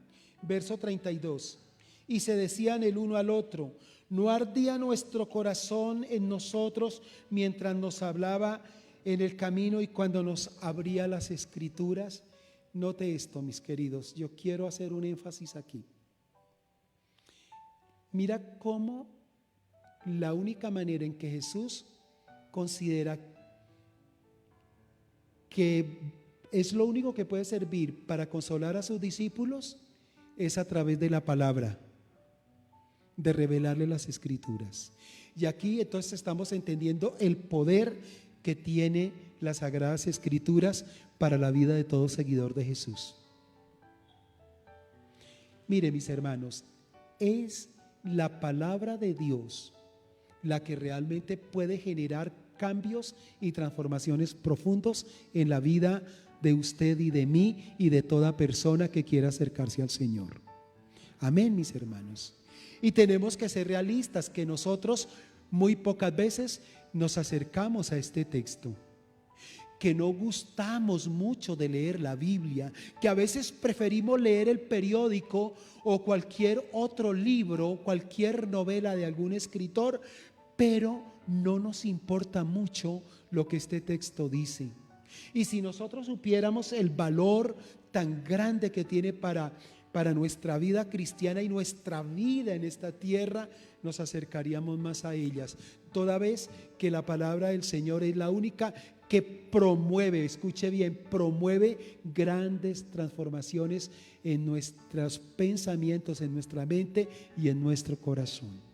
Verso 32. Y se decían el uno al otro, ¿no ardía nuestro corazón en nosotros mientras nos hablaba en el camino y cuando nos abría las escrituras? Note esto, mis queridos, yo quiero hacer un énfasis aquí. Mira cómo la única manera en que Jesús considera que es lo único que puede servir para consolar a sus discípulos es a través de la palabra, de revelarle las escrituras. Y aquí entonces estamos entendiendo el poder que tiene las sagradas escrituras para la vida de todo seguidor de Jesús. Mire, mis hermanos, es la palabra de Dios la que realmente puede generar cambios y transformaciones profundos en la vida de usted y de mí y de toda persona que quiera acercarse al Señor. Amén, mis hermanos. Y tenemos que ser realistas, que nosotros muy pocas veces nos acercamos a este texto, que no gustamos mucho de leer la Biblia, que a veces preferimos leer el periódico o cualquier otro libro, cualquier novela de algún escritor, pero no nos importa mucho lo que este texto dice. Y si nosotros supiéramos el valor tan grande que tiene para nuestra vida cristiana y nuestra vida en esta tierra, nos acercaríamos más a ellas, toda vez que la palabra del Señor es la única que promueve, escuche bien, promueve grandes transformaciones en nuestros pensamientos, en nuestra mente y en nuestro corazón.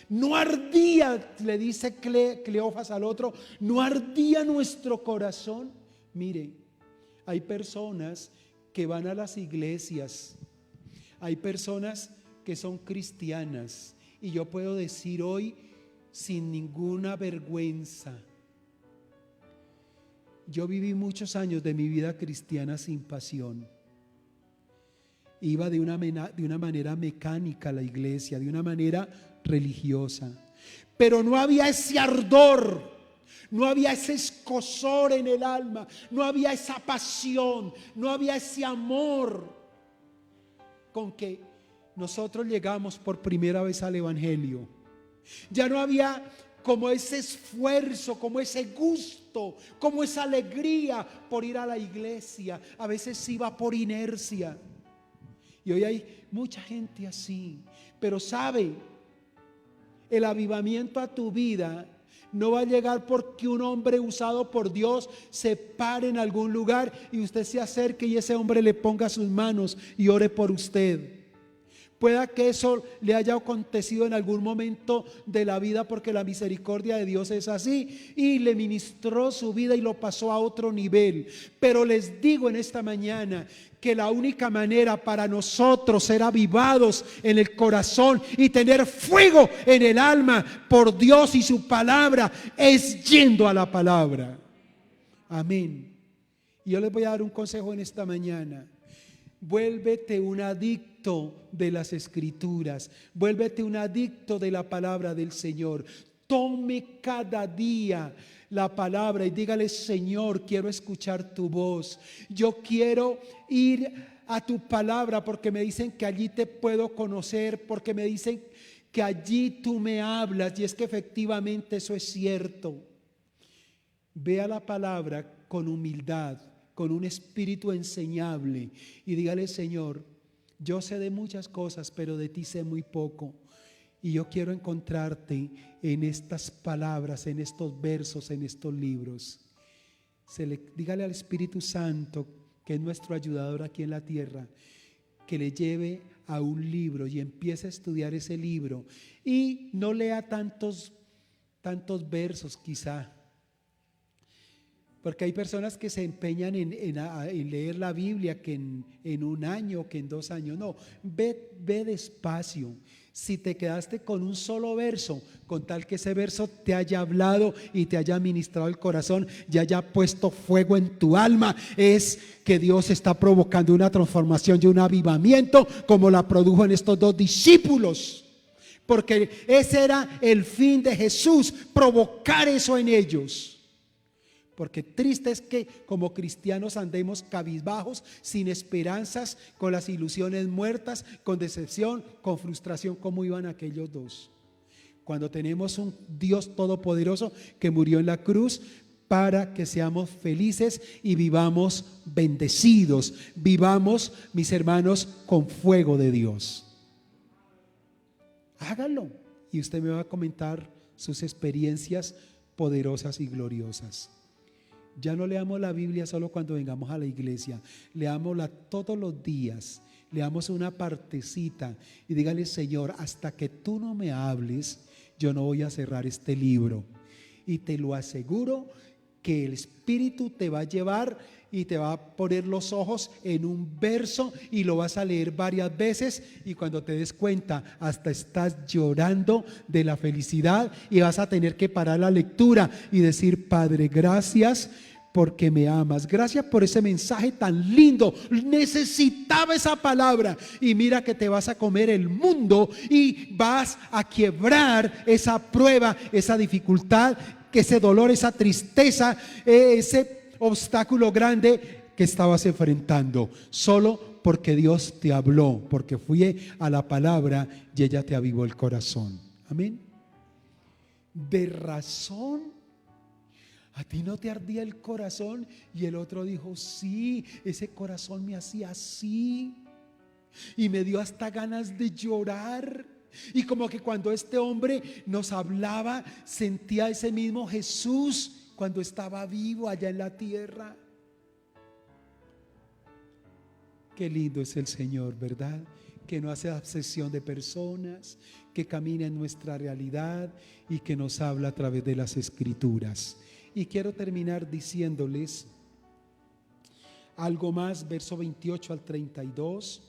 No ardía, le dice Cleofas al otro, no ardía nuestro corazón. Mire, hay personas que van a las iglesias, hay personas que son cristianas, y yo puedo decir hoy sin ninguna vergüenza, yo viví muchos años de mi vida cristiana sin pasión. Iba de una manera mecánica a la iglesia, de una manera religiosa, pero no había ese ardor, no había ese escozor en el alma, no había esa pasión, no había ese amor con que nosotros llegamos por primera vez al Evangelio. Ya no había como ese esfuerzo, como ese gusto, como esa alegría por ir a la iglesia. A veces iba por inercia. Y hoy hay mucha gente así. Pero sabe, el avivamiento a tu vida no va a llegar porque un hombre usado por Dios se pare en algún lugar y usted se acerque y ese hombre le ponga sus manos y ore por usted. Pueda que eso le haya acontecido en algún momento de la vida, porque la misericordia de Dios es así, y le ministró su vida y lo pasó a otro nivel. Pero les digo en esta mañana que la única manera para nosotros ser avivados en el corazón y tener fuego en el alma por Dios y su palabra es yendo a la palabra. Amén. Y yo les voy a dar un consejo en esta mañana. Vuélvete un adicto de las escrituras, vuélvete un adicto de la palabra del Señor. Tome cada día la palabra y dígale: Señor, quiero escuchar tu voz. Yo quiero ir a tu palabra porque me dicen que allí te puedo conocer, porque me dicen que allí tú me hablas, y es que efectivamente eso es cierto. Vea la palabra con humildad, con un espíritu enseñable, y dígale: Señor, yo sé de muchas cosas, pero de ti sé muy poco, y yo quiero encontrarte en estas palabras, en estos versos, en estos libros. Dígale al Espíritu Santo, que es nuestro ayudador aquí en la tierra, que le lleve a un libro y empiece a estudiar ese libro, y no lea tantos versos quizá, porque hay personas que se empeñan en leer la Biblia que en un año, que en 2 años. No, ve despacio. Si te quedaste con un solo verso, con tal que ese verso te haya hablado y te haya ministrado el corazón y haya puesto fuego en tu alma, es que Dios está provocando una transformación y un avivamiento, como la produjo en estos 2 discípulos. Porque ese era el fin de Jesús, provocar eso en ellos. Porque triste es que como cristianos andemos cabizbajos, sin esperanzas, con las ilusiones muertas, con decepción, con frustración, como iban aquellos 2. Cuando tenemos un Dios todopoderoso que murió en la cruz para que seamos felices y vivamos bendecidos, vivamos, mis hermanos, con fuego de Dios. Hágalo y usted me va a comentar sus experiencias poderosas y gloriosas. Ya no leamos la Biblia solo cuando vengamos a la iglesia, leámosla todos los días, leamos una partecita y dígale: Señor, hasta que tú no me hables, yo no voy a cerrar este libro. Y te lo aseguro que el Espíritu te va a llevar y te va a poner los ojos en un verso y lo vas a leer varias veces, y cuando te des cuenta hasta estás llorando de la felicidad y vas a tener que parar la lectura y decir: Padre, gracias porque me amas, gracias por ese mensaje tan lindo, necesitaba esa palabra, y mira que te vas a comer el mundo y vas a quebrar esa prueba, esa dificultad, ese dolor, esa tristeza, ese obstáculo grande que estabas enfrentando, solo porque Dios te habló, porque fui a la palabra y ella te avivó el corazón. Amén. De razón, ¿a ti no te ardía el corazón? Y el otro dijo: sí, ese corazón me hacía así y me dio hasta ganas de llorar. Y como que cuando este hombre nos hablaba, sentía ese mismo Jesús cuando estaba vivo allá en la tierra. Qué lindo es el Señor, ¿verdad? Que no hace acepción de personas, que camina en nuestra realidad y que nos habla a través de las Escrituras. Y quiero terminar diciéndoles algo más, verso 28 al 32.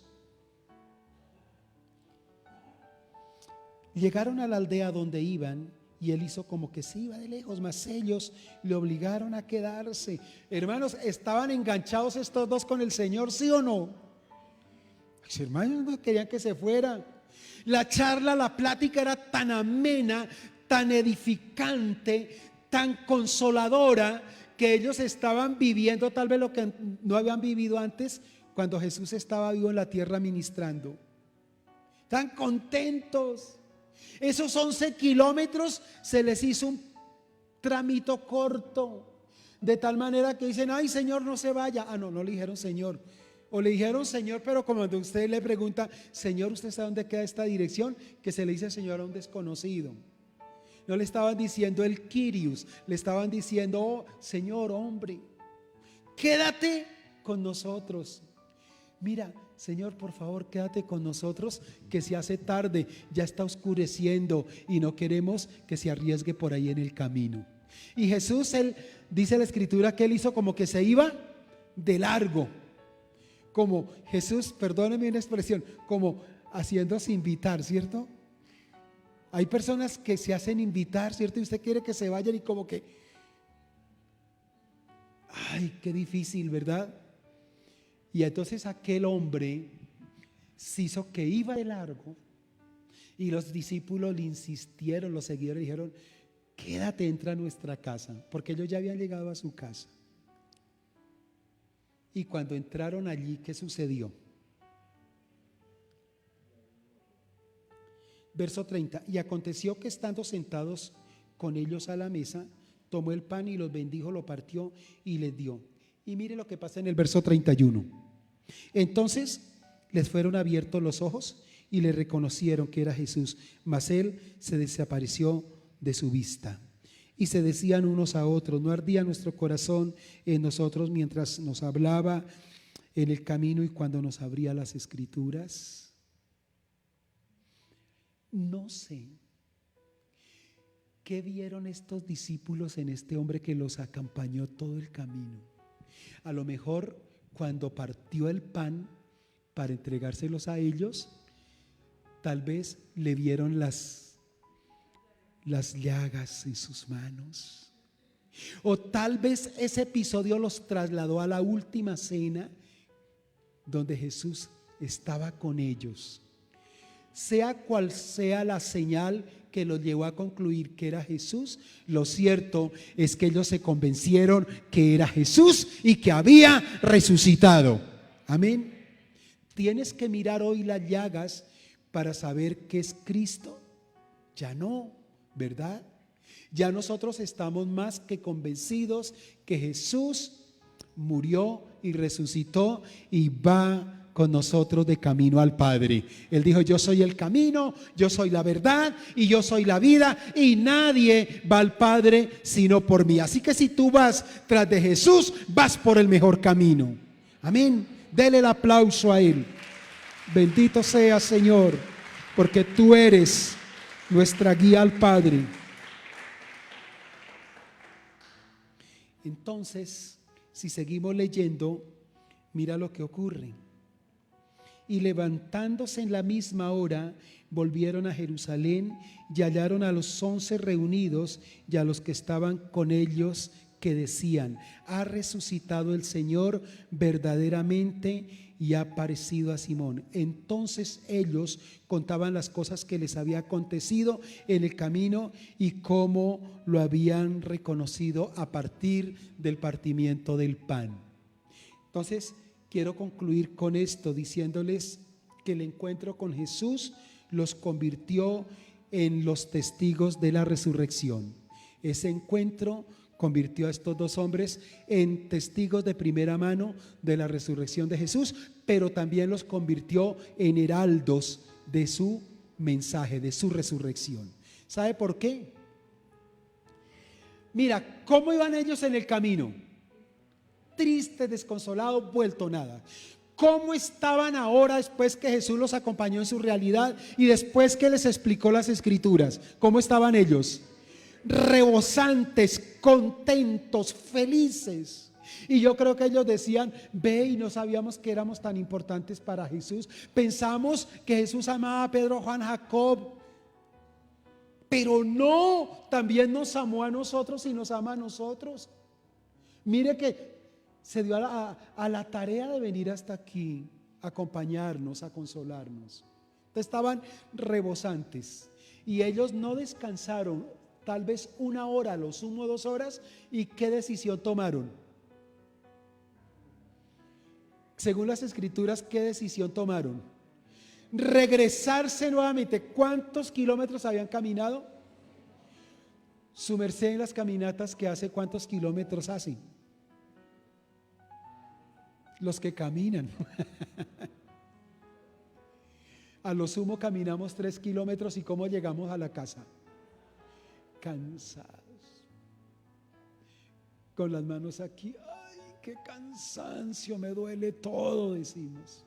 Llegaron a la aldea donde iban, y él hizo como que se iba de lejos, mas ellos le obligaron a quedarse. Hermanos, ¿estaban enganchados estos 2 con el Señor, sí o no? Los hermanos no querían que se fuera. La charla, la plática era tan amena, tan edificante, tan consoladora, que ellos estaban viviendo tal vez lo que no habían vivido antes, cuando Jesús estaba vivo en la tierra ministrando. Tan contentos. Esos 11 kilómetros se les hizo un tramito corto, de tal manera que dicen: ay, Señor, no se vaya. Ah, no, no le dijeron Señor. O le dijeron Señor, pero como cuando usted le pregunta: Señor, ¿usted sabe dónde queda esta dirección? Que se le dice Señor a un desconocido. No le estaban diciendo el Kyrios, le estaban diciendo: oh, Señor, hombre, quédate con nosotros. Mira, Señor, por favor, quédate con nosotros, que se hace tarde, ya está oscureciendo y no queremos que se arriesgue por ahí en el camino. Y Jesús, él dice la escritura que él hizo como que se iba de largo, como Jesús, perdónenme una expresión, como haciéndose invitar, ¿cierto? Hay personas que se hacen invitar, ¿cierto? Y usted quiere que se vayan y como que, ay, qué difícil, ¿verdad? Y entonces aquel hombre se hizo que iba de largo, y los discípulos le insistieron, los seguidores dijeron: quédate, entra a nuestra casa, porque ellos ya habían llegado a su casa. Y cuando entraron allí, ¿qué sucedió? Verso 30, y aconteció que estando sentados con ellos a la mesa, tomó el pan y los bendijo, lo partió y les dio. Y mire lo que pasa en el verso 31. Entonces les fueron abiertos los ojos y le reconocieron que era Jesús, mas él se desapareció de su vista. Y se decían unos a otros: ¿no ardía nuestro corazón en nosotros mientras nos hablaba en el camino y cuando nos abría las escrituras? No sé qué vieron estos discípulos en este hombre que los acompañó todo el camino. A lo mejor cuando partió el pan para entregárselos a ellos, tal vez le vieron las llagas en sus manos, o tal vez ese episodio los trasladó a la última cena donde Jesús estaba con ellos. Sea cual sea la señal que los llevó a concluir que era Jesús, lo cierto es que ellos se convencieron que era Jesús y que había resucitado. Amén. ¿Tienes que mirar hoy las llagas para saber que es Cristo? Ya no, ¿verdad? Ya nosotros estamos más que convencidos que Jesús murió y resucitó y va con nosotros de camino al Padre. Él dijo: yo soy el camino, yo soy la verdad y yo soy la vida, y nadie va al Padre sino por mí. Así que si tú vas tras de Jesús, vas por el mejor camino. Amén. Dele el aplauso a Él. Bendito sea, Señor, porque tú eres nuestra guía al Padre. Entonces, si seguimos leyendo, mira lo que ocurre. Y levantándose en la misma hora, volvieron a Jerusalén y hallaron a los 11 reunidos y a los que estaban con ellos, que decían: ha resucitado el Señor verdaderamente y ha aparecido a Simón. Entonces ellos contaban las cosas que les había acontecido en el camino y cómo lo habían reconocido a partir del partimiento del pan. Entonces, quiero concluir con esto diciéndoles que el encuentro con Jesús los convirtió en los testigos de la resurrección. Ese encuentro convirtió a estos dos hombres en testigos de primera mano de la resurrección de Jesús, pero también los convirtió en heraldos de su mensaje, de su resurrección. ¿Sabe por qué? Mira, ¿cómo iban ellos en el camino? Tristes, desconsolados, vuelto nada. ¿Cómo estaban ahora después que Jesús los acompañó en su realidad y después que les explicó las escrituras? ¿Cómo estaban ellos? Rebosantes, contentos, felices. Y yo creo que ellos decían: ve, y no sabíamos que éramos tan importantes para Jesús. Pensamos que Jesús amaba a Pedro, Juan, Jacob, pero no, también nos amó a nosotros y nos ama a nosotros. Mire que se dio a la tarea de venir hasta aquí, a acompañarnos, a consolarnos. Estaban rebosantes y ellos no descansaron, tal vez 1 hora, lo sumo 2 horas. ¿Y qué decisión tomaron? Según las escrituras, ¿qué decisión tomaron? regresarse nuevamente. ¿Cuántos kilómetros habían caminado? Su merced en las caminatas que hace, ¿cuántos kilómetros hace? Los que caminan. A lo sumo caminamos 3 kilómetros y ¿cómo llegamos a la casa? Cansados. Con las manos aquí. Ay, qué cansancio, me duele todo, decimos.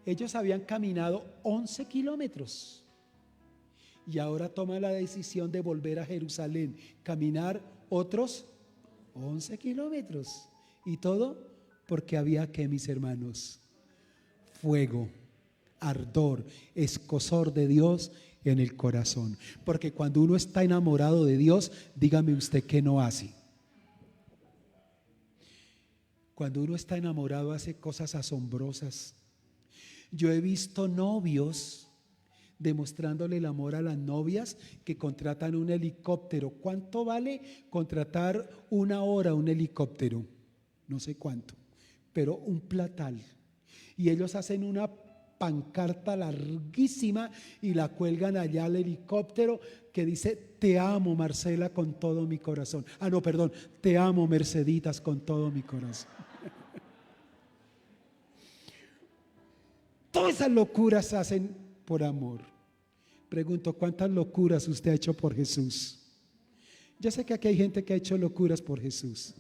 Ellos habían caminado 11 kilómetros y ahora toman la decisión de volver a Jerusalén, caminar otros 11 kilómetros. Y todo porque había, ¿qué, mis hermanos? Fuego, ardor, escozor de Dios en el corazón. Porque cuando uno está enamorado de Dios, dígame usted qué no hace. Cuando uno está enamorado hace cosas asombrosas. Yo he visto novios demostrándole el amor a las novias que contratan un helicóptero. ¿Cuánto vale contratar una hora un helicóptero? No sé cuánto, pero un platal. Y ellos hacen una pancarta larguísima y la cuelgan allá al helicóptero que dice: te amo, Marcela, con todo mi corazón. Ah, no, perdón, te amo, Merceditas, con todo mi corazón. Todas esas locuras se hacen por amor. Pregunto, ¿cuántas locuras usted ha hecho por Jesús? Yo sé que aquí hay gente que ha hecho locuras por Jesús.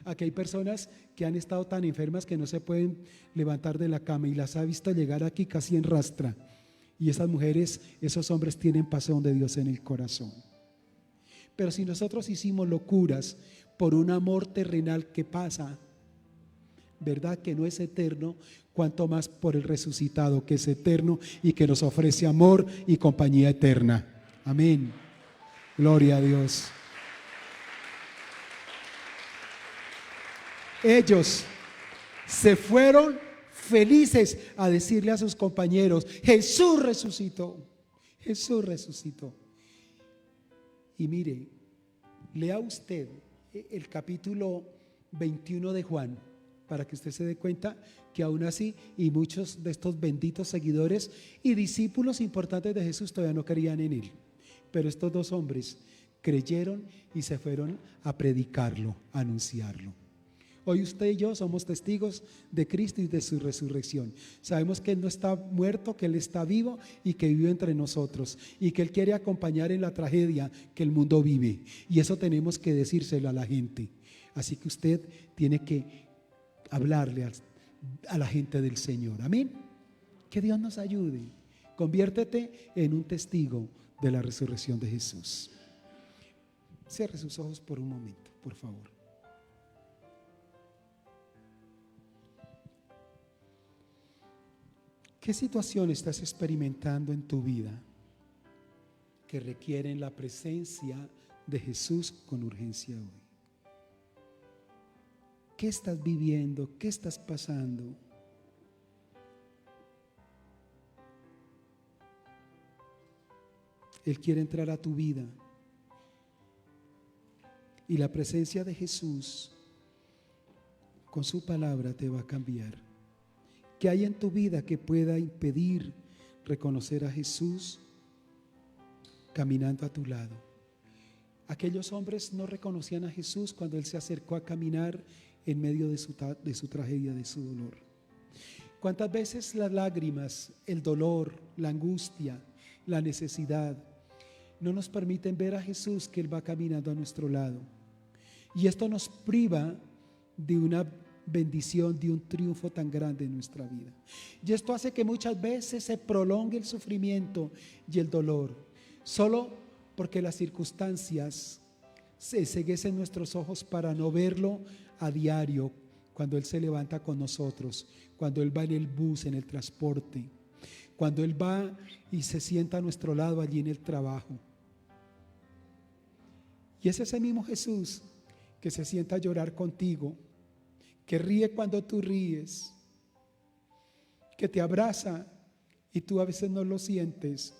Aquí hay personas que han estado tan enfermas que no se pueden levantar de la cama y las ha visto llegar aquí casi en rastra. Y esas mujeres, esos hombres tienen pasión de Dios en el corazón. Pero si nosotros hicimos locuras por un amor terrenal que pasa, ¿verdad? Que no es eterno, cuanto más por el resucitado que es eterno y que nos ofrece amor y compañía eterna. Amén. Gloria a Dios. Ellos se fueron felices a decirle a sus compañeros: Jesús resucitó, Jesús resucitó. Y mire, lea usted el capítulo 21 de Juan, para que usted se dé cuenta que aún así, y muchos de estos benditos seguidores y discípulos importantes de Jesús todavía no creían en él, pero estos dos hombres creyeron y se fueron a predicarlo, a anunciarlo. Hoy usted y yo somos testigos de Cristo y de su resurrección. Sabemos que Él no está muerto, que Él está vivo y que vive entre nosotros y que Él quiere acompañar en la tragedia que el mundo vive, y eso tenemos que decírselo a la gente. Así que usted tiene que hablarle a la gente del Señor. Amén. Que Dios nos ayude. Conviértete en un testigo de la resurrección de Jesús. Cierre sus ojos por un momento, por favor. ¿Qué situación estás experimentando en tu vida que requieren la presencia de Jesús con urgencia hoy? ¿Qué estás viviendo? ¿Qué estás pasando? Él quiere entrar a tu vida y la presencia de Jesús con su palabra te va a cambiar. ¿Qué hay en tu vida que pueda impedir reconocer a Jesús caminando a tu lado? Aquellos hombres no reconocían a Jesús cuando Él se acercó a caminar en medio de su tragedia, de su dolor. ¿Cuántas veces las lágrimas, el dolor, la angustia, la necesidad no nos permiten ver a Jesús, que Él va caminando a nuestro lado? Y esto nos priva de una bendición, de un triunfo tan grande en nuestra vida. Y esto hace que muchas veces se prolongue el sufrimiento y el dolor, solo porque las circunstancias se ceguecen nuestros ojos para no verlo a diario, cuando Él se levanta con nosotros, cuando Él va en el bus, en el transporte, cuando Él va y se sienta a nuestro lado allí en el trabajo. Y es ese mismo Jesús que se sienta a llorar contigo, que ríe cuando tú ríes, que te abraza y tú a veces no lo sientes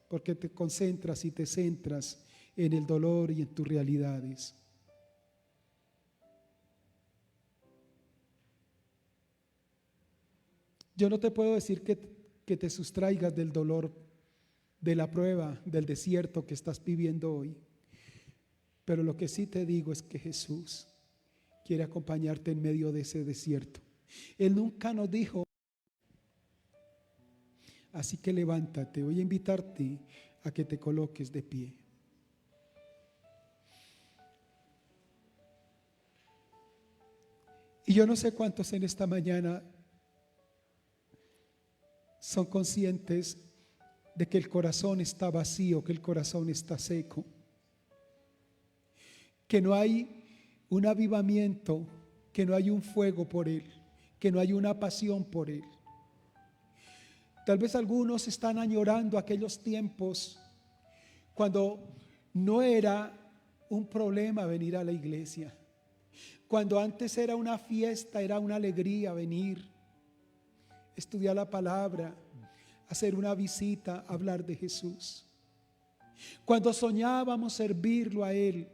porque te concentras y te centras en el dolor y en tus realidades. Yo no te puedo decir que te sustraigas del dolor, de la prueba, del desierto que estás viviendo hoy. Pero lo que sí te digo es que Jesús quiere acompañarte en medio de ese desierto. Él nunca nos dijo. Así que levántate, voy a invitarte a que te coloques de pie. Y yo no sé cuántos en esta mañana son conscientes de que el corazón está vacío, que el corazón está seco, que no hay un avivamiento, que no hay un fuego por Él, que no hay una pasión por Él. Tal vez algunos están añorando aquellos tiempos cuando no era un problema venir a la iglesia, cuando antes era una fiesta, era una alegría venir, estudiar la palabra, hacer una visita, hablar de Jesús. Cuando soñábamos servirlo a Él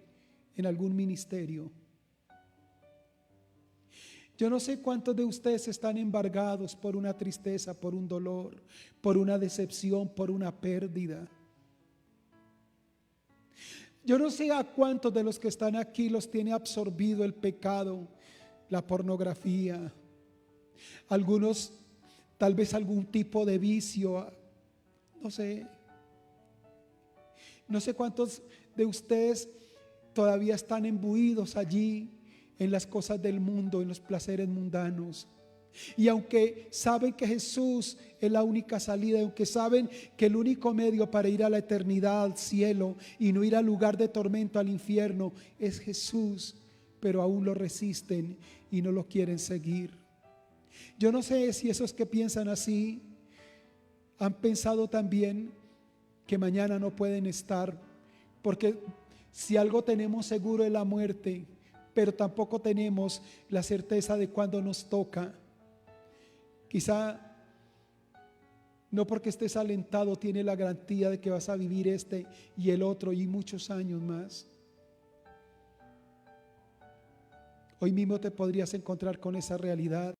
en algún ministerio. Yo no sé cuántos de ustedes están embargados por una tristeza, por un dolor, por una decepción, por una pérdida. Yo no sé a cuántos de los que están aquí los tiene absorbido el pecado, la pornografía, algunos tal vez algún tipo de vicio, no sé. No sé cuántos de ustedes todavía están imbuidos allí en las cosas del mundo, en los placeres mundanos. Y aunque saben que Jesús es la única salida, aunque saben que el único medio para ir a la eternidad, al cielo, y no ir al lugar de tormento, al infierno, es Jesús, pero aún lo resisten y no lo quieren seguir. Yo no sé si esos que piensan así han pensado también que mañana no pueden estar, porque si algo tenemos seguro es la muerte, pero tampoco tenemos la certeza de cuándo nos toca. Quizá no porque estés alentado tiene la garantía de que vas a vivir este y el otro y muchos años más. Hoy mismo te podrías encontrar con esa realidad.